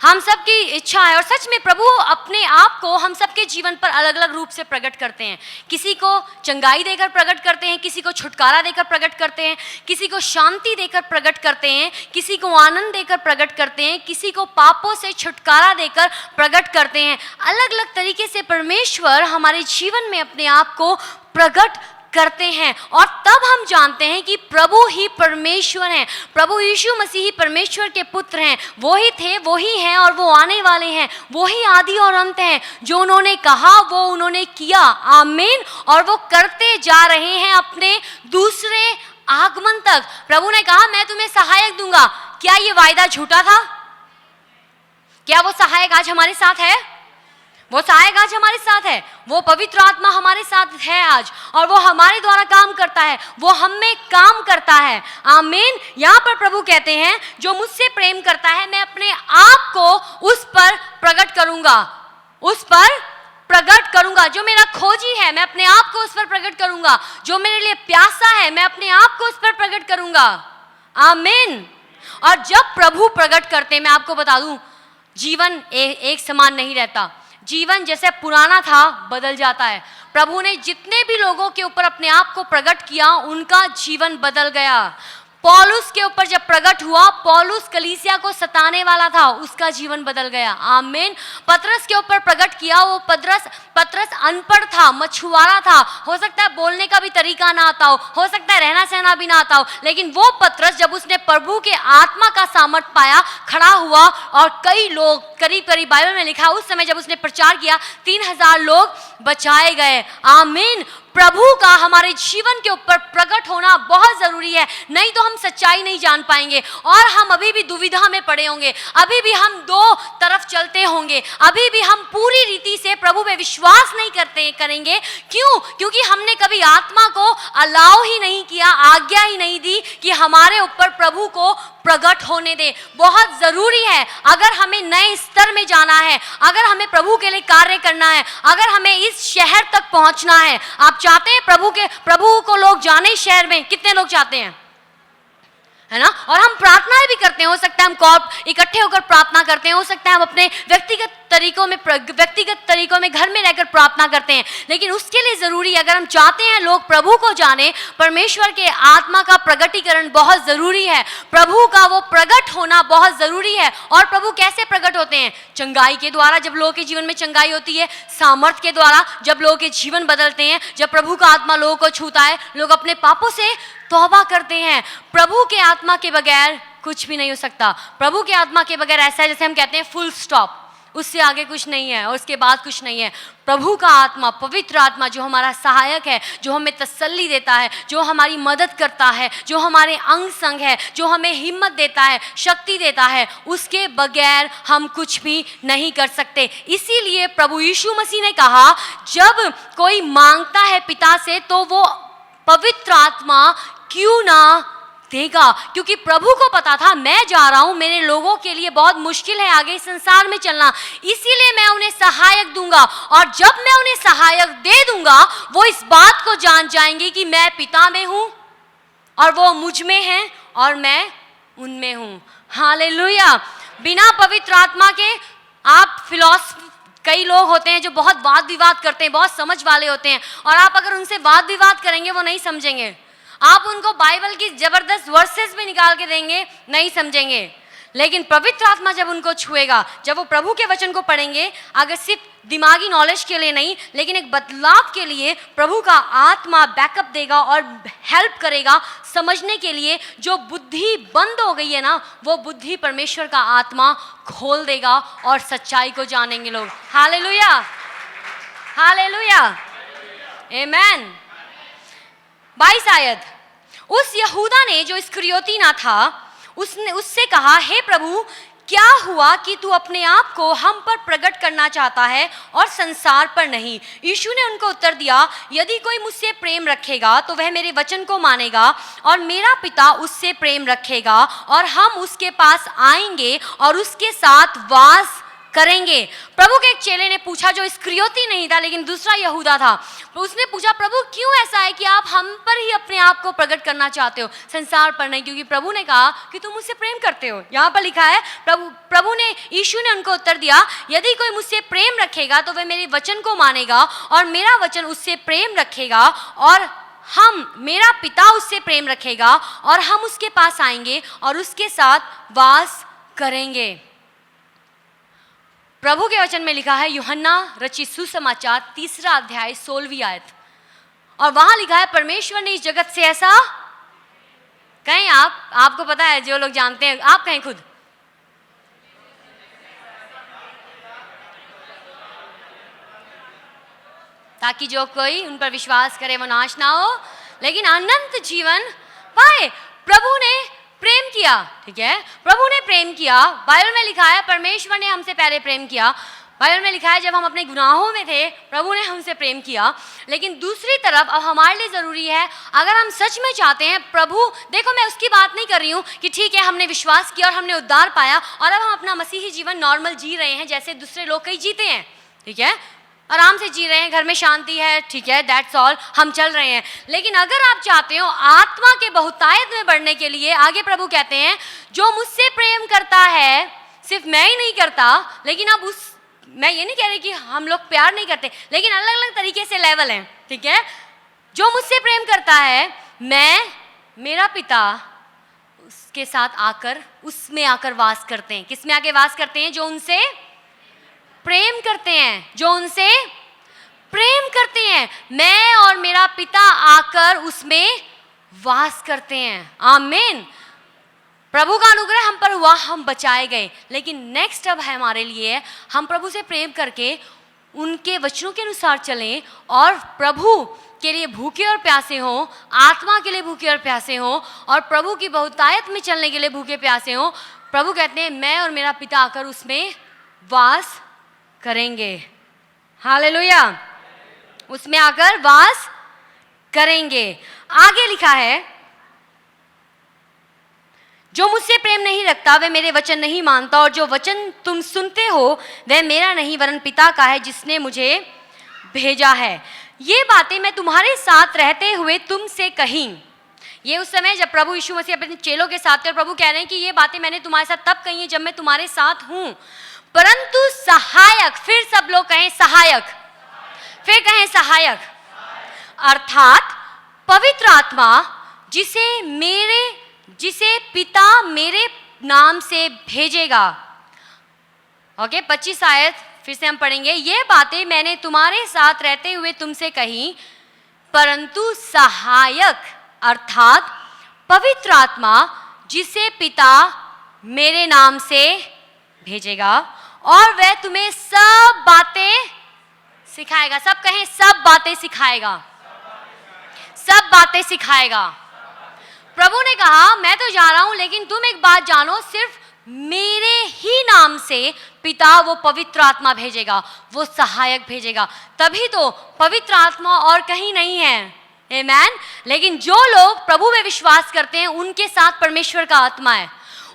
हम सब की इच्छा है, और सच में प्रभु अपने आप को हम सबके जीवन पर अलग अलग रूप से प्रकट करते हैं। किसी को चंगाई देकर प्रकट करते हैं, किसी को छुटकारा देकर प्रकट करते हैं, किसी को शांति देकर प्रकट करते हैं, किसी को आनंद देकर प्रकट करते हैं, किसी को पापों से छुटकारा देकर प्रकट करते हैं। अलग अलग तरीके से परमेश्वर हमारे जीवन में अपने आप को प्रकट करते हैं, और तब हम जानते हैं कि प्रभु ही परमेश्वर हैं। प्रभु यीशु मसीह ही परमेश्वर के पुत्र हैं। वो ही थे, वो ही हैं और वो आने वाले हैं। वो ही आदि और अंत हैं। जो उन्होंने कहा वो उन्होंने किया। आमीन। और वो करते जा रहे हैं अपने दूसरे आगमन तक। प्रभु ने कहा मैं तुम्हें सहायक दूंगा। क्या ये वायदा झूठा था? क्या वो सहायक आज हमारे साथ है? वो सहायक आज हमारे साथ है। वो पवित्र आत्मा हमारे साथ है आज, और वो हमारे द्वारा काम करता है, वो हम में काम करता है। आमीन। यहाँ पर प्रभु कहते हैं जो मुझसे प्रेम करता है मैं अपने आप को उस पर प्रकट करूंगा, उस पर प्रकट करूंगा। जो मेरा खोजी है मैं अपने आप को उस पर प्रकट करूंगा। जो मेरे लिए प्यासा है मैं अपने आप को उस पर प्रकट करूंगा। आमीन। और जब प्रभु प्रकट करते हैं, मैं आपको बता दूं, जीवन एक समान नहीं रहता। जीवन जैसे पुराना था बदल जाता है। प्रभु ने जितने भी लोगों के ऊपर अपने आप को प्रकट किया उनका जीवन बदल गया। पौलुस के ऊपर जब प्रकट हुआ, पौलुस कलीसिया को सताने वाला था, उसका जीवन बदल गया। आमीन। पतरस के ऊपर प्रकट किया, वो पतरस अनपढ़ था, मछुआरा था, हो सकता है बोलने का भी तरीका ना आता हो सकता है रहना सहना भी ना आता हो, लेकिन वो पतरस जब उसने प्रभु के आत्मा का सामर्थ पाया, खड़ा हुआ, और कई लोग, करीब करीब बाइबल में लिखा उस समय जब उसने प्रचार किया 3000 लोग बचाए गए। आमीन। प्रभु का हमारे जीवन के ऊपर प्रकट होना बहुत जरूरी है, नहीं तो हम सच्चाई नहीं जान पाएंगे और हम अभी भी दुविधा में पड़े होंगे, अभी भी हम दो तरफ चलते होंगे, अभी भी हम पूरी रीति से प्रभु पे विश्वास नहीं करेंगे। क्यों? क्योंकि हमने कभी आत्मा को अलाउ ही नहीं किया, आज्ञा ही नहीं दी कि हमारे ऊपर प्रभु को प्रकट होने दे। बहुत जरूरी है, अगर हमें नए स्तर में जाना है, अगर हमें प्रभु के लिए कार्य करना है, अगर हमें इस शहर तक पहुंचना है। आप चाहते हैं प्रभु को लोग जाने शहर में? कितने लोग चाहते हैं? है ना। और हम प्रार्थनाएं भी करते हैं, हो सकता है हम कॉर्प इकट्ठे होकर प्रार्थना करते हैं, हो सकता है हम अपने व्यक्तिगत तरीकों में घर में रहकर प्रार्थना करते हैं, लेकिन उसके लिए जरूरी है, अगर हम चाहते हैं लोग प्रभु को जाने, परमेश्वर के आत्मा का प्रगटीकरण बहुत जरूरी है, प्रभु का वो प्रकट होना बहुत जरूरी है। और प्रभु कैसे प्रकट होते हैं? चंगाई के द्वारा, जब लोगों के जीवन में चंगाई होती है, सामर्थ के द्वारा, जब लोगों के जीवन बदलते हैं, जब प्रभु का आत्मा लोगों को छूता है, लोग अपने पापों से तौबा करते हैं। प्रभु के आत्मा के बगैर कुछ भी नहीं हो सकता। प्रभु के आत्मा के बगैर ऐसा है जैसे हम कहते हैं फुल स्टॉप, उससे आगे कुछ नहीं है और उसके बाद कुछ नहीं है। प्रभु का आत्मा, पवित्र आत्मा जो हमारा सहायक है, जो हमें तसल्ली देता है, जो हमारी मदद करता है, जो हमारे अंग संग है, जो हमें हिम्मत देता है, शक्ति देता है, उसके बगैर हम कुछ भी नहीं कर सकते। इसीलिए प्रभु यीशु मसीह ने कहा, जब कोई मांगता है पिता से तो वो पवित्र आत्मा क्यों ना देगा, क्योंकि प्रभु को पता था मैं जा रहा हूं, मेरे लोगों के लिए बहुत मुश्किल है आगे इस संसार में चलना, इसीलिए मैं उन्हें सहायक दूंगा। और जब मैं उन्हें सहायक दे दूंगा, वो इस बात को जान जाएंगे कि मैं पिता में हूं और वो मुझ में हैं और मैं उनमें हूं। हालेलुया। बिना पवित्र आत्मा के आप कई लोग होते हैं जो बहुत वाद विवाद करते हैं, बहुत समझ वाले होते हैं, और आप अगर उनसे वाद विवाद करेंगे वो नहीं समझेंगे। आप उनको बाइबल की जबरदस्त वर्सेस भी निकाल के देंगे, नहीं समझेंगे। लेकिन पवित्र आत्मा जब उनको छुएगा, जब वो प्रभु के वचन को पढ़ेंगे, अगर सिर्फ दिमागी नॉलेज के लिए नहीं, लेकिन एक बदलाव के लिए, प्रभु का आत्मा बैकअप देगा और हेल्प करेगा समझने के लिए। जो बुद्धि बंद हो गई है ना, वो बुद्धि परमेश्वर का आत्मा खोल देगा और सच्चाई को जानेंगे लोग। हालेलुया, हालेलुया, आमीन। 22 आयत, उस यहूदा ने जो इस्करियोती ना था, उसने उससे कहा, हे प्रभु, क्या हुआ कि तू अपने आप को हम पर प्रकट करना चाहता है और संसार पर नहीं? यीशु ने उनको उत्तर दिया, यदि कोई मुझसे प्रेम रखेगा तो वह मेरे वचन को मानेगा और मेरा पिता उससे प्रेम रखेगा और हम उसके पास आएंगे और उसके साथ वास करेंगे। प्रभु के एक चेले ने पूछा, जो इस्करियोती नहीं था लेकिन दूसरा यहूदा था, उसने पूछा, प्रभु क्यों ऐसा है कि आप हम पर ही अपने आप को प्रकट करना चाहते हो, संसार पर नहीं? क्योंकि प्रभु ने कहा कि तुम मुझसे प्रेम करते हो। यहाँ पर लिखा है, यीशु ने उनको उत्तर दिया, यदि कोई मुझसे प्रेम रखेगा तो वह मेरे वचन को मानेगा और मेरा वचन उससे प्रेम रखेगा और मेरा पिता उससे प्रेम रखेगा और हम उसके पास आएंगे और उसके साथ वास करेंगे। प्रभु के वचन में लिखा है, यूहन्ना रचित सुसमाचार 3 अध्याय 16वीं आयत, और वहां लिखा है, परमेश्वर ने इस जगत से ऐसा, कहें आपको पता है, जो लोग जानते हैं, आप कहें खुद, ताकि जो कोई उन पर विश्वास करे वो नाश ना हो लेकिन अनंत जीवन पाए। प्रभु ने प्रेम किया, ठीक है, प्रभु ने प्रेम किया। बाइबल में लिखा है, परमेश्वर ने हमसे पहले प्रेम किया। बाइबल में लिखा है, जब हम अपने गुनाहों में थे, प्रभु ने हमसे प्रेम किया। लेकिन दूसरी तरफ अब हमारे लिए ज़रूरी है, अगर हम सच में चाहते हैं प्रभु, देखो मैं उसकी बात नहीं कर रही हूँ कि ठीक है हमने विश्वास किया और हमने उद्धार पाया और अब हम अपना मसीही जीवन नॉर्मल जी रहे हैं जैसे दूसरे लोग कई जीते हैं, ठीक है, आराम से जी रहे हैं, घर में शांति है, ठीक है, दैट्स ऑल, हम चल रहे हैं। लेकिन अगर आप चाहते हो आत्मा के बहुतायत में बढ़ने के लिए, आगे प्रभु कहते हैं, जो मुझसे प्रेम करता है, सिर्फ मैं ही नहीं करता, लेकिन अब मैं ये नहीं कह रही कि हम लोग प्यार नहीं करते, लेकिन अलग अलग तरीके से लेवल हैं, ठीक है। जो मुझसे प्रेम करता है, मेरा पिता उसके साथ आकर, उसमें आकर वास करते हैं। किसमें आके वास करते हैं? जो उनसे प्रेम करते हैं, जो उनसे प्रेम करते हैं। मैं और मेरा पिता आकर उसमें वास करते हैं। आमीन। प्रभु का अनुग्रह हम पर हुआ, हम बचाए गए। लेकिन नेक्स्ट अब है हमारे लिए, हम प्रभु से प्रेम करके उनके वचनों के अनुसार चलें और प्रभु के लिए भूखे और प्यासे हों, आत्मा के लिए भूखे और प्यासे हों और प्रभु की बहुतायत में चलने के लिए भूखे प्यासे हों। प्रभु कहते हैं, मैं और मेरा पिता आकर उसमें वास करेंगे। हालेलुया, उसमें आकर वास करेंगे। आगे लिखा है, जो मुझसे प्रेम नहीं रखता वह मेरे वचन नहीं मानता और जो वचन तुम सुनते हो वह मेरा नहीं वरन पिता का है जिसने मुझे भेजा है। ये बातें मैं तुम्हारे साथ रहते हुए तुमसे कही। ये उस समय जब प्रभु यीशु मसीह अपने चेलों के साथ थे और प्रभु कह रहे हैं कि ये बातें मैंने तुम्हारे साथ तब कही है जब मैं तुम्हारे साथ हूं, परंतु सहायक, फिर सब लोग कहें सहायक, फिर कहें सहायक, अर्थात पवित्र आत्मा जिसे पिता मेरे नाम से भेजेगा। ओके, 25 आयत फिर से हम पढ़ेंगे। ये बातें मैंने तुम्हारे साथ रहते हुए तुमसे कही, परंतु सहायक अर्थात पवित्र आत्मा जिसे पिता मेरे नाम से भेजेगा और वह तुम्हें सब बातें सिखाएगा। सब कहें सब बातें सिखाएगा, सब बातें सिखाएगा। प्रभु ने कहा मैं तो जा रहा हूं, लेकिन तुम एक बात जानो, सिर्फ मेरे ही नाम से पिता वो पवित्र आत्मा भेजेगा, वो सहायक भेजेगा। तभी तो पवित्र आत्मा और कहीं नहीं है, आमेन। लेकिन जो लोग प्रभु में विश्वास करते हैं उनके साथ परमेश्वर का आत्मा है,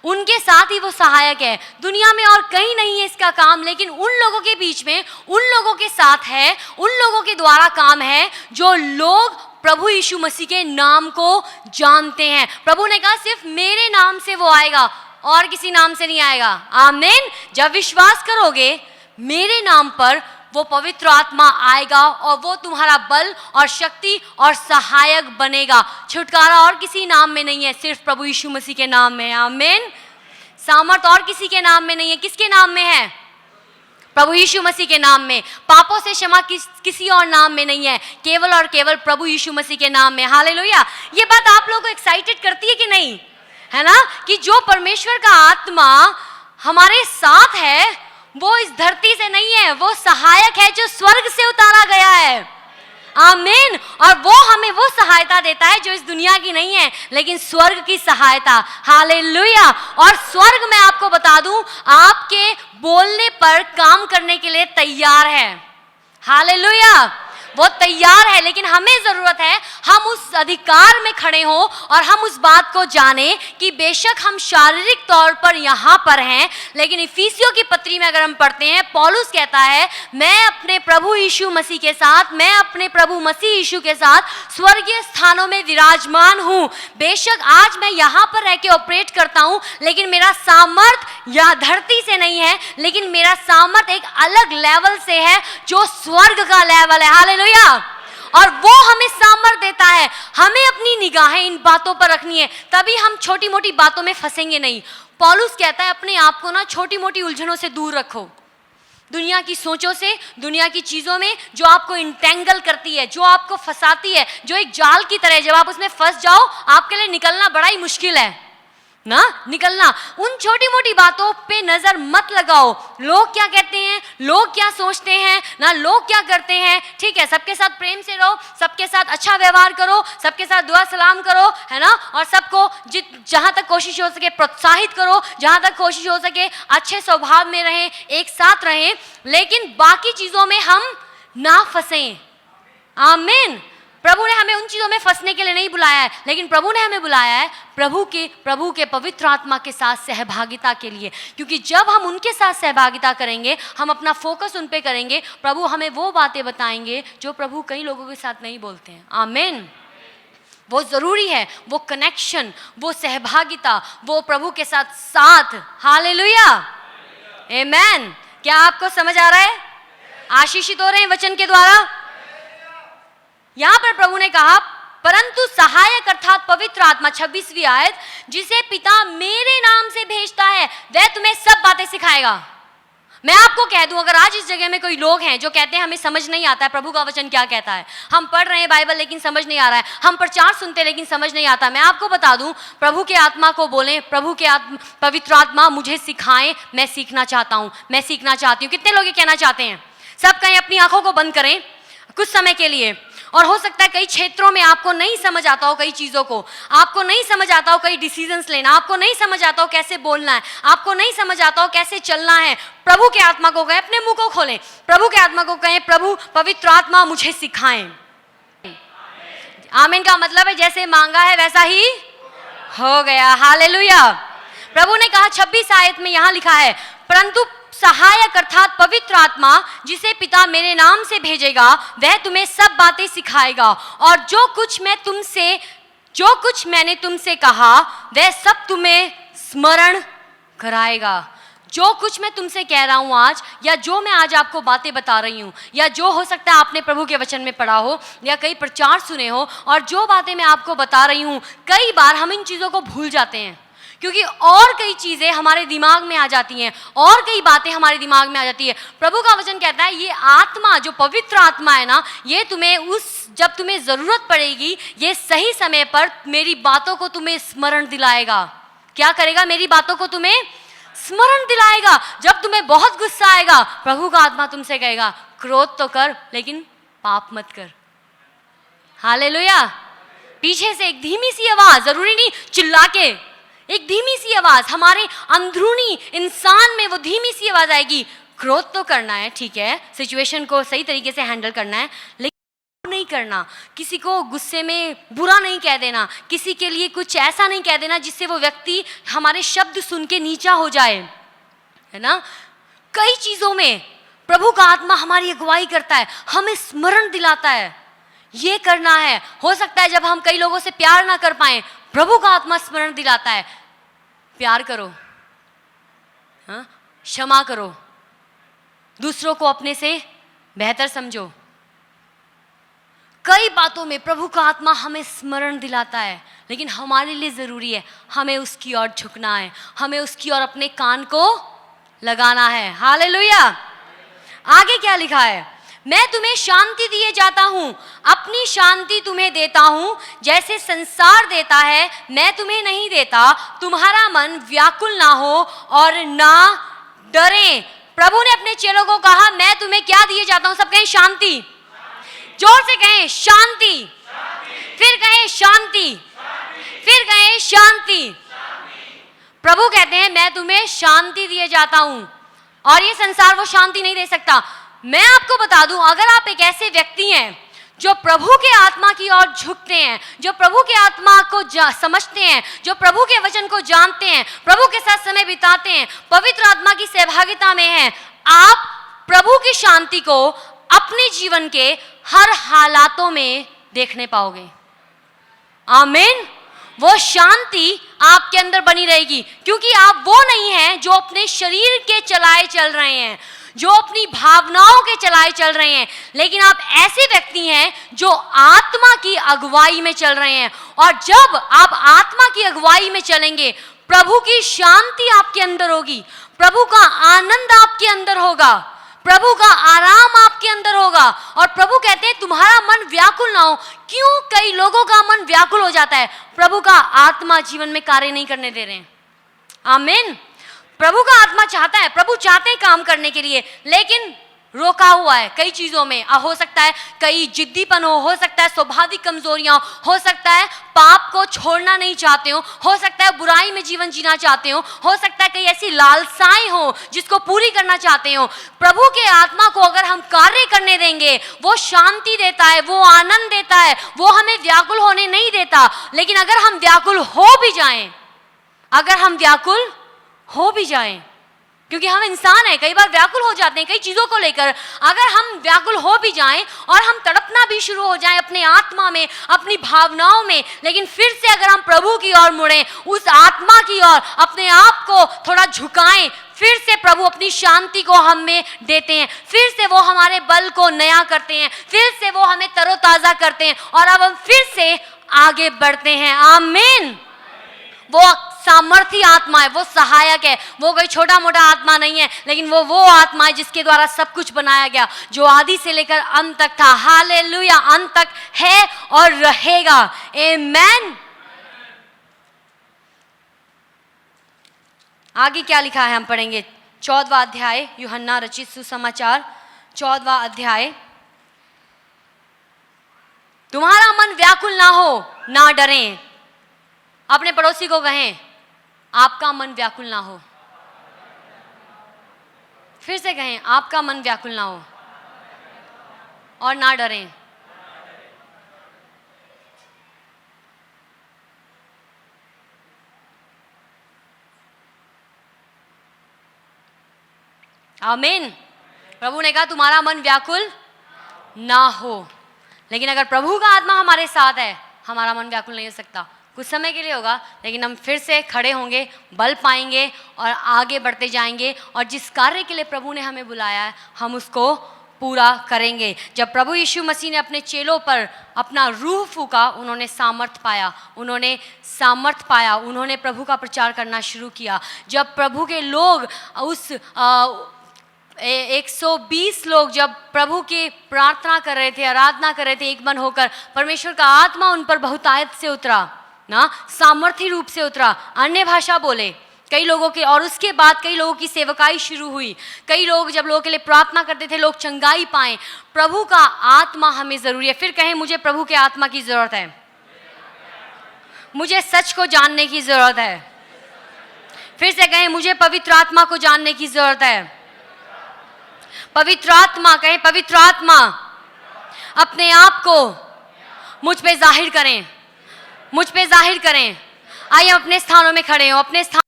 उनके साथ ही वो सहायक है। दुनिया में और कहीं नहीं है इसका काम, लेकिन उन लोगों के बीच में, उन लोगों के साथ है, उन लोगों के द्वारा काम है जो लोग प्रभु यीशु मसीह के नाम को जानते हैं। प्रभु ने कहा सिर्फ मेरे नाम से वो आएगा और किसी नाम से नहीं आएगा। आमीन। जब विश्वास करोगे मेरे नाम पर, वो पवित्र आत्मा आएगा और वो तुम्हारा बल और शक्ति और सहायक बनेगा। छुटकारा और किसी नाम में नहीं है, सिर्फ प्रभु यीशु मसीह के नाम में। आमीन। सामर्थ और किसी के नाम में नहीं है। किसके नाम में है? प्रभु यीशु मसीह के नाम में। पापों से क्षमा किसी और नाम में नहीं है, केवल और केवल प्रभु यीशु मसीह के नाम में। हालेलुया। ये बात आप लोगों को एक्साइटेड करती है कि नहीं? है ना, कि जो परमेश्वर का आत्मा हमारे साथ है वो इस धरती से नहीं है, वो सहायक है जो स्वर्ग से उतारा गया है। आमीन। और वो हमें वो सहायता देता है जो इस दुनिया की नहीं है, लेकिन स्वर्ग की सहायता। हालेलुया। और स्वर्ग मैं आपको बता दूं, आपके बोलने पर काम करने के लिए तैयार है। हालेलुया। वो तैयार है, लेकिन हमें जरूरत है हम उस अधिकार में खड़े हों और हम उस बात को जाने कि बेशक हम शारीरिक तौर पर यहाँ पर हैं, लेकिन इफिसियों की पत्री में अगर हम पढ़ते हैं, पौलुस कहता है मैं अपने प्रभु यीशु मसीह के साथ, मैं अपने प्रभु मसीह यीशु के साथ स्वर्गीय स्थानों में विराजमान हूँ। बेशक आज मैं यहाँ पर रह के ऑपरेट करता हूँ, लेकिन मेरा सामर्थ यह धरती से नहीं है, लेकिन मेरा सामर्थ एक अलग लेवल से है जो स्वर्ग का लेवल है। हालेलुया। और वो हमें सामर्थ देता है। हमें अपनी निगाहें इन बातों पर रखनी है, तभी हम छोटी मोटी बातों में फंसेंगे नहीं। पौलुस कहता है अपने आप को ना छोटी मोटी उलझनों से दूर रखो, दुनिया की सोचों से, दुनिया की चीजों में जो आपको इंटेंगल करती है, जो आपको फंसाती है, जो एक जाल की तरह, जब आप उसमें फंस जाओ आपके लिए निकलना बड़ा ही मुश्किल है ना, निकलना। उन छोटी मोटी बातों पे नजर मत लगाओ। लोग क्या कहते हैं, लोग क्या सोचते हैं ना, लोग क्या करते हैं। ठीक है, सबके साथ प्रेम से रहो, सबके साथ अच्छा व्यवहार करो, सबके साथ दुआ सलाम करो, है ना, और सबको जहां तक कोशिश हो सके प्रोत्साहित करो, जहां तक कोशिश हो सके अच्छे स्वभाव में रहें, एक साथ रहें, लेकिन बाकी चीजों में हम ना फंसें। आमीन। प्रभु ने हमें उन चीजों में फंसने के लिए नहीं बुलाया है, लेकिन प्रभु ने हमें बुलाया है प्रभु के पवित्र आत्मा के साथ सहभागिता के लिए। क्योंकि जब हम उनके साथ सहभागिता करेंगे, हम अपना फोकस उन पे करेंगे, प्रभु हमें वो बातें बताएंगे जो प्रभु कई लोगों के साथ नहीं बोलते हैं। आमीन। वो जरूरी है, वो कनेक्शन, वो सहभागिता, वो प्रभु के साथ। हालेलुया। आमीन। क्या आपको समझ आ रहा है? आशीषित हो रहे हैं वचन के द्वारा। यहां पर प्रभु ने कहा परंतु सहायक अर्थात पवित्र आत्मा, 26वीं आयत, जिसे पिता मेरे नाम से भेजता है वह तुम्हें सब बातें सिखाएगा। मैं आपको कह दूं, अगर आज इस जगह में कोई लोग हैं जो कहते हैं हमें समझ नहीं आता है प्रभु का वचन क्या कहता है, हम पढ़ रहे हैं बाइबल लेकिन समझ नहीं आ रहा है, हम प्रचार सुनते लेकिन समझ नहीं आता, मैं आपको बता दूं प्रभु के आत्मा को बोलें, प्रभु के पवित्र आत्मा मुझे सिखाएं, मैं सीखना चाहता हूं, मैं सीखना चाहती हूं। कितने लोग ये कहना चाहते हैं? सब कहें अपनी आंखों को बंद करें कुछ समय के लिए। और हो सकता है कई क्षेत्रों में आपको नहीं समझ आता हो, कई चीजों को आपको नहीं समझ आता हो, कई डिसीजंस लेना आपको नहीं समझ आता हो, कैसे बोलना है आपको नहीं समझ आता हो, कैसे चलना है। प्रभु के आत्मा को कहें, अपने मुंह को खोलें, प्रभु के आत्मा को कहें प्रभु पवित्र आत्मा मुझे सिखाएं। आमीन का मतलब है जैसे मांगा है वैसा ही हो गया। हालेलुया। प्रभु ने कहा 26 आयत में यहां लिखा है परंतु सहायक अर्थात पवित्र आत्मा जिसे पिता मेरे नाम से भेजेगा वह तुम्हें सब बातें सिखाएगा और जो कुछ जो कुछ मैंने तुमसे कहा वह सब तुम्हें स्मरण कराएगा। जो कुछ मैं तुमसे कह रहा हूं आज, या जो मैं आज आपको बातें बता रही हूं, या जो हो सकता है आपने प्रभु के वचन में पढ़ा हो या कई प्रचार सुने हो, और जो बातें मैं आपको बता रही हूं, कई बार हम इन चीज़ों को भूल जाते हैं, क्योंकि और कई चीज़ें हमारे दिमाग में आ जाती हैं, और कई बातें हमारे दिमाग में आ जाती है। प्रभु का वचन कहता है ये आत्मा, जो पवित्र आत्मा है ना, ये तुम्हें जब तुम्हें ज़रूरत पड़ेगी, ये सही समय पर मेरी बातों को तुम्हें स्मरण दिलाएगा। क्या करेगा? मेरी बातों को तुम्हें स्मरण दिलाएगा। जब तुम्हें बहुत गुस्सा आएगा, प्रभु का आत्मा तुमसे कहेगा क्रोध तो कर लेकिन पाप मत कर। हालेलुया। पीछे से एक धीमी सी आवाज, जरूरी नहीं चिल्ला के, एक धीमी सी आवाज, हमारे अंदरूनी इंसान में वो धीमी सी आवाज आएगी, क्रोध तो करना है, ठीक है, सिचुएशन को सही तरीके से हैंडल करना है, लेकिन नहीं करना, किसी को गुस्से में बुरा नहीं कह देना, किसी के लिए कुछ ऐसा नहीं कह देना जिससे वो व्यक्ति हमारे शब्द सुन के नीचा हो जाए, है ना। कई चीजों में प्रभु का आत्मा हमारी अगुवाई करता है, हमें स्मरण दिलाता है ये करना है। हो सकता है जब हम कई लोगों से प्यार ना कर पाए, प्रभु का आत्मा स्मरण दिलाता है प्यार करो, हाँ, क्षमा करो, दूसरों को अपने से बेहतर समझो। कई बातों में प्रभु का आत्मा हमें स्मरण दिलाता है, लेकिन हमारे लिए ज़रूरी है हमें उसकी ओर झुकना है, हमें उसकी ओर अपने कान को लगाना है। हालेलुया। आगे क्या लिखा है? मैं तुम्हें शांति दिए जाता हूँ, अपनी शांति तुम्हें देता हूँ, जैसे संसार देता है मैं तुम्हें नहीं देता। तुम्हारा मन व्याकुल ना हो और ना डरे। प्रभु ने अपने चेलों को कहा मैं तुम्हें क्या दिए जाता हूँ? सब कहें शांति, जोर से कहें शांति, फिर कहें शांति, फिर कहें शांति। प्रभु कहते हैं मैं तुम्हें शांति दिए जाता हूं, और ये संसार वो शांति नहीं दे सकता। मैं आपको बता दूं, अगर आप एक ऐसे व्यक्ति हैं जो प्रभु के आत्मा की ओर झुकते हैं, जो प्रभु के आत्मा को समझते हैं, जो प्रभु के वचन को जानते हैं, प्रभु के साथ समय बिताते हैं, पवित्र आत्मा की सहभागिता में हैं, आप प्रभु की शांति को अपने जीवन के हर हालातों में देखने पाओगे। आमीन। वो शांति आपके अंदर बनी रहेगी, क्योंकि आप वो नहीं हैं जो अपने शरीर के चलाए चल रहे हैं, जो अपनी भावनाओं के चलाए चल रहे हैं, लेकिन आप ऐसे व्यक्ति हैं जो आत्मा की अगुवाई में चल रहे हैं। और जब आप आत्मा की अगुवाई में चलेंगे, प्रभु की शांति आपके अंदर होगी, प्रभु का आनंद आपके अंदर होगा, प्रभु का आराम आपके अंदर होगा। और प्रभु कहते हैं तुम्हारा मन व्याकुल ना हो। क्यों कई लोगों का मन व्याकुल हो जाता है? प्रभु का आत्मा जीवन में कार्य नहीं करने दे रहे हैं। आमीन। प्रभु का आत्मा चाहता है, प्रभु चाहते हैं काम करने के लिए, लेकिन रोका हुआ है कई चीजों में। हो सकता है कई जिद्दीपन हो सकता है स्वाभाविक कमजोरियां हो सकता है पाप को छोड़ना नहीं चाहते हो सकता है बुराई में जीवन जीना चाहते हो सकता है कई ऐसी लालसाएं हो जिसको पूरी करना चाहते हो। प्रभु के आत्मा को अगर हम कार्य करने देंगे, वो शांति देता है, वो आनंद देता है, वो हमें व्याकुल होने नहीं देता। लेकिन अगर हम व्याकुल हो भी जाएं, अगर हम व्याकुल हो भी जाएं, क्योंकि हम इंसान हैं, कई बार व्याकुल हो जाते हैं कई चीज़ों को लेकर, अगर हम व्याकुल हो भी जाएं और हम तड़पना भी शुरू हो जाएं अपने आत्मा में, अपनी भावनाओं में, लेकिन फिर से अगर हम प्रभु की ओर मुड़ें, उस आत्मा की ओर अपने आप को थोड़ा झुकाएं, फिर से प्रभु अपनी शांति को हमें देते हैं, फिर से वो हमारे बल को नया करते हैं, फिर से वो हमें तरोताज़ा करते हैं, और अब हम फिर से आगे बढ़ते हैं। आमीन। वो सामर्थी आत्मा है, वो सहायक है, वो कोई छोटा मोटा आत्मा नहीं है, लेकिन वो आत्मा है जिसके द्वारा सब कुछ बनाया गया, जो आदि से लेकर अंत तक था। हालेलुया। अंत तक है और रहेगा। आमीन। आगे क्या लिखा है हम पढ़ेंगे। 14वां अध्याय, यूहन्ना रचित सुसमाचार 14वां अध्याय। तुम्हारा मन व्याकुल ना हो, ना डरें। अपने पड़ोसी को कहें आपका मन व्याकुल ना हो। फिर से कहें आपका मन व्याकुल ना हो और ना डरें। आमीन। प्रभु ने कहा तुम्हारा मन व्याकुल ना हो, लेकिन अगर प्रभु का आत्मा हमारे साथ है, हमारा मन व्याकुल नहीं हो सकता। कुछ समय के लिए होगा, लेकिन हम फिर से खड़े होंगे, बल पाएंगे और आगे बढ़ते जाएंगे, और जिस कार्य के लिए प्रभु ने हमें बुलाया है हम उसको पूरा करेंगे। जब प्रभु यीशु मसीह ने अपने चेलों पर अपना रूह फूका, उन्होंने सामर्थ पाया, उन्होंने प्रभु का प्रचार करना शुरू किया। जब प्रभु के लोग उस 120 लोग जब प्रभु की प्रार्थना कर रहे थे, आराधना कर रहे थे एक मन होकर, परमेश्वर का आत्मा उन पर बहुतायत से उतरा ना, सामर्थी रूप से उतरा, अन्य भाषा बोले कई लोगों के, और उसके बाद कई लोगों की सेवकाई शुरू हुई। कई लोग जब लोगों के लिए प्रार्थना करते थे, लोग चंगाई पाए। प्रभु का आत्मा हमें जरूरी है। फिर कहें, मुझे प्रभु के आत्मा की जरूरत है, मुझे सच को जानने की जरूरत है। फिर से कहें, मुझे पवित्र आत्मा को जानने की जरूरत है। पवित्र आत्मा, कहें पवित्र आत्मा अपने आप को मुझ पे जाहिर करें, मुझ पे जाहिर करें। आइए अपने स्थानों में खड़े हो, अपने स्थान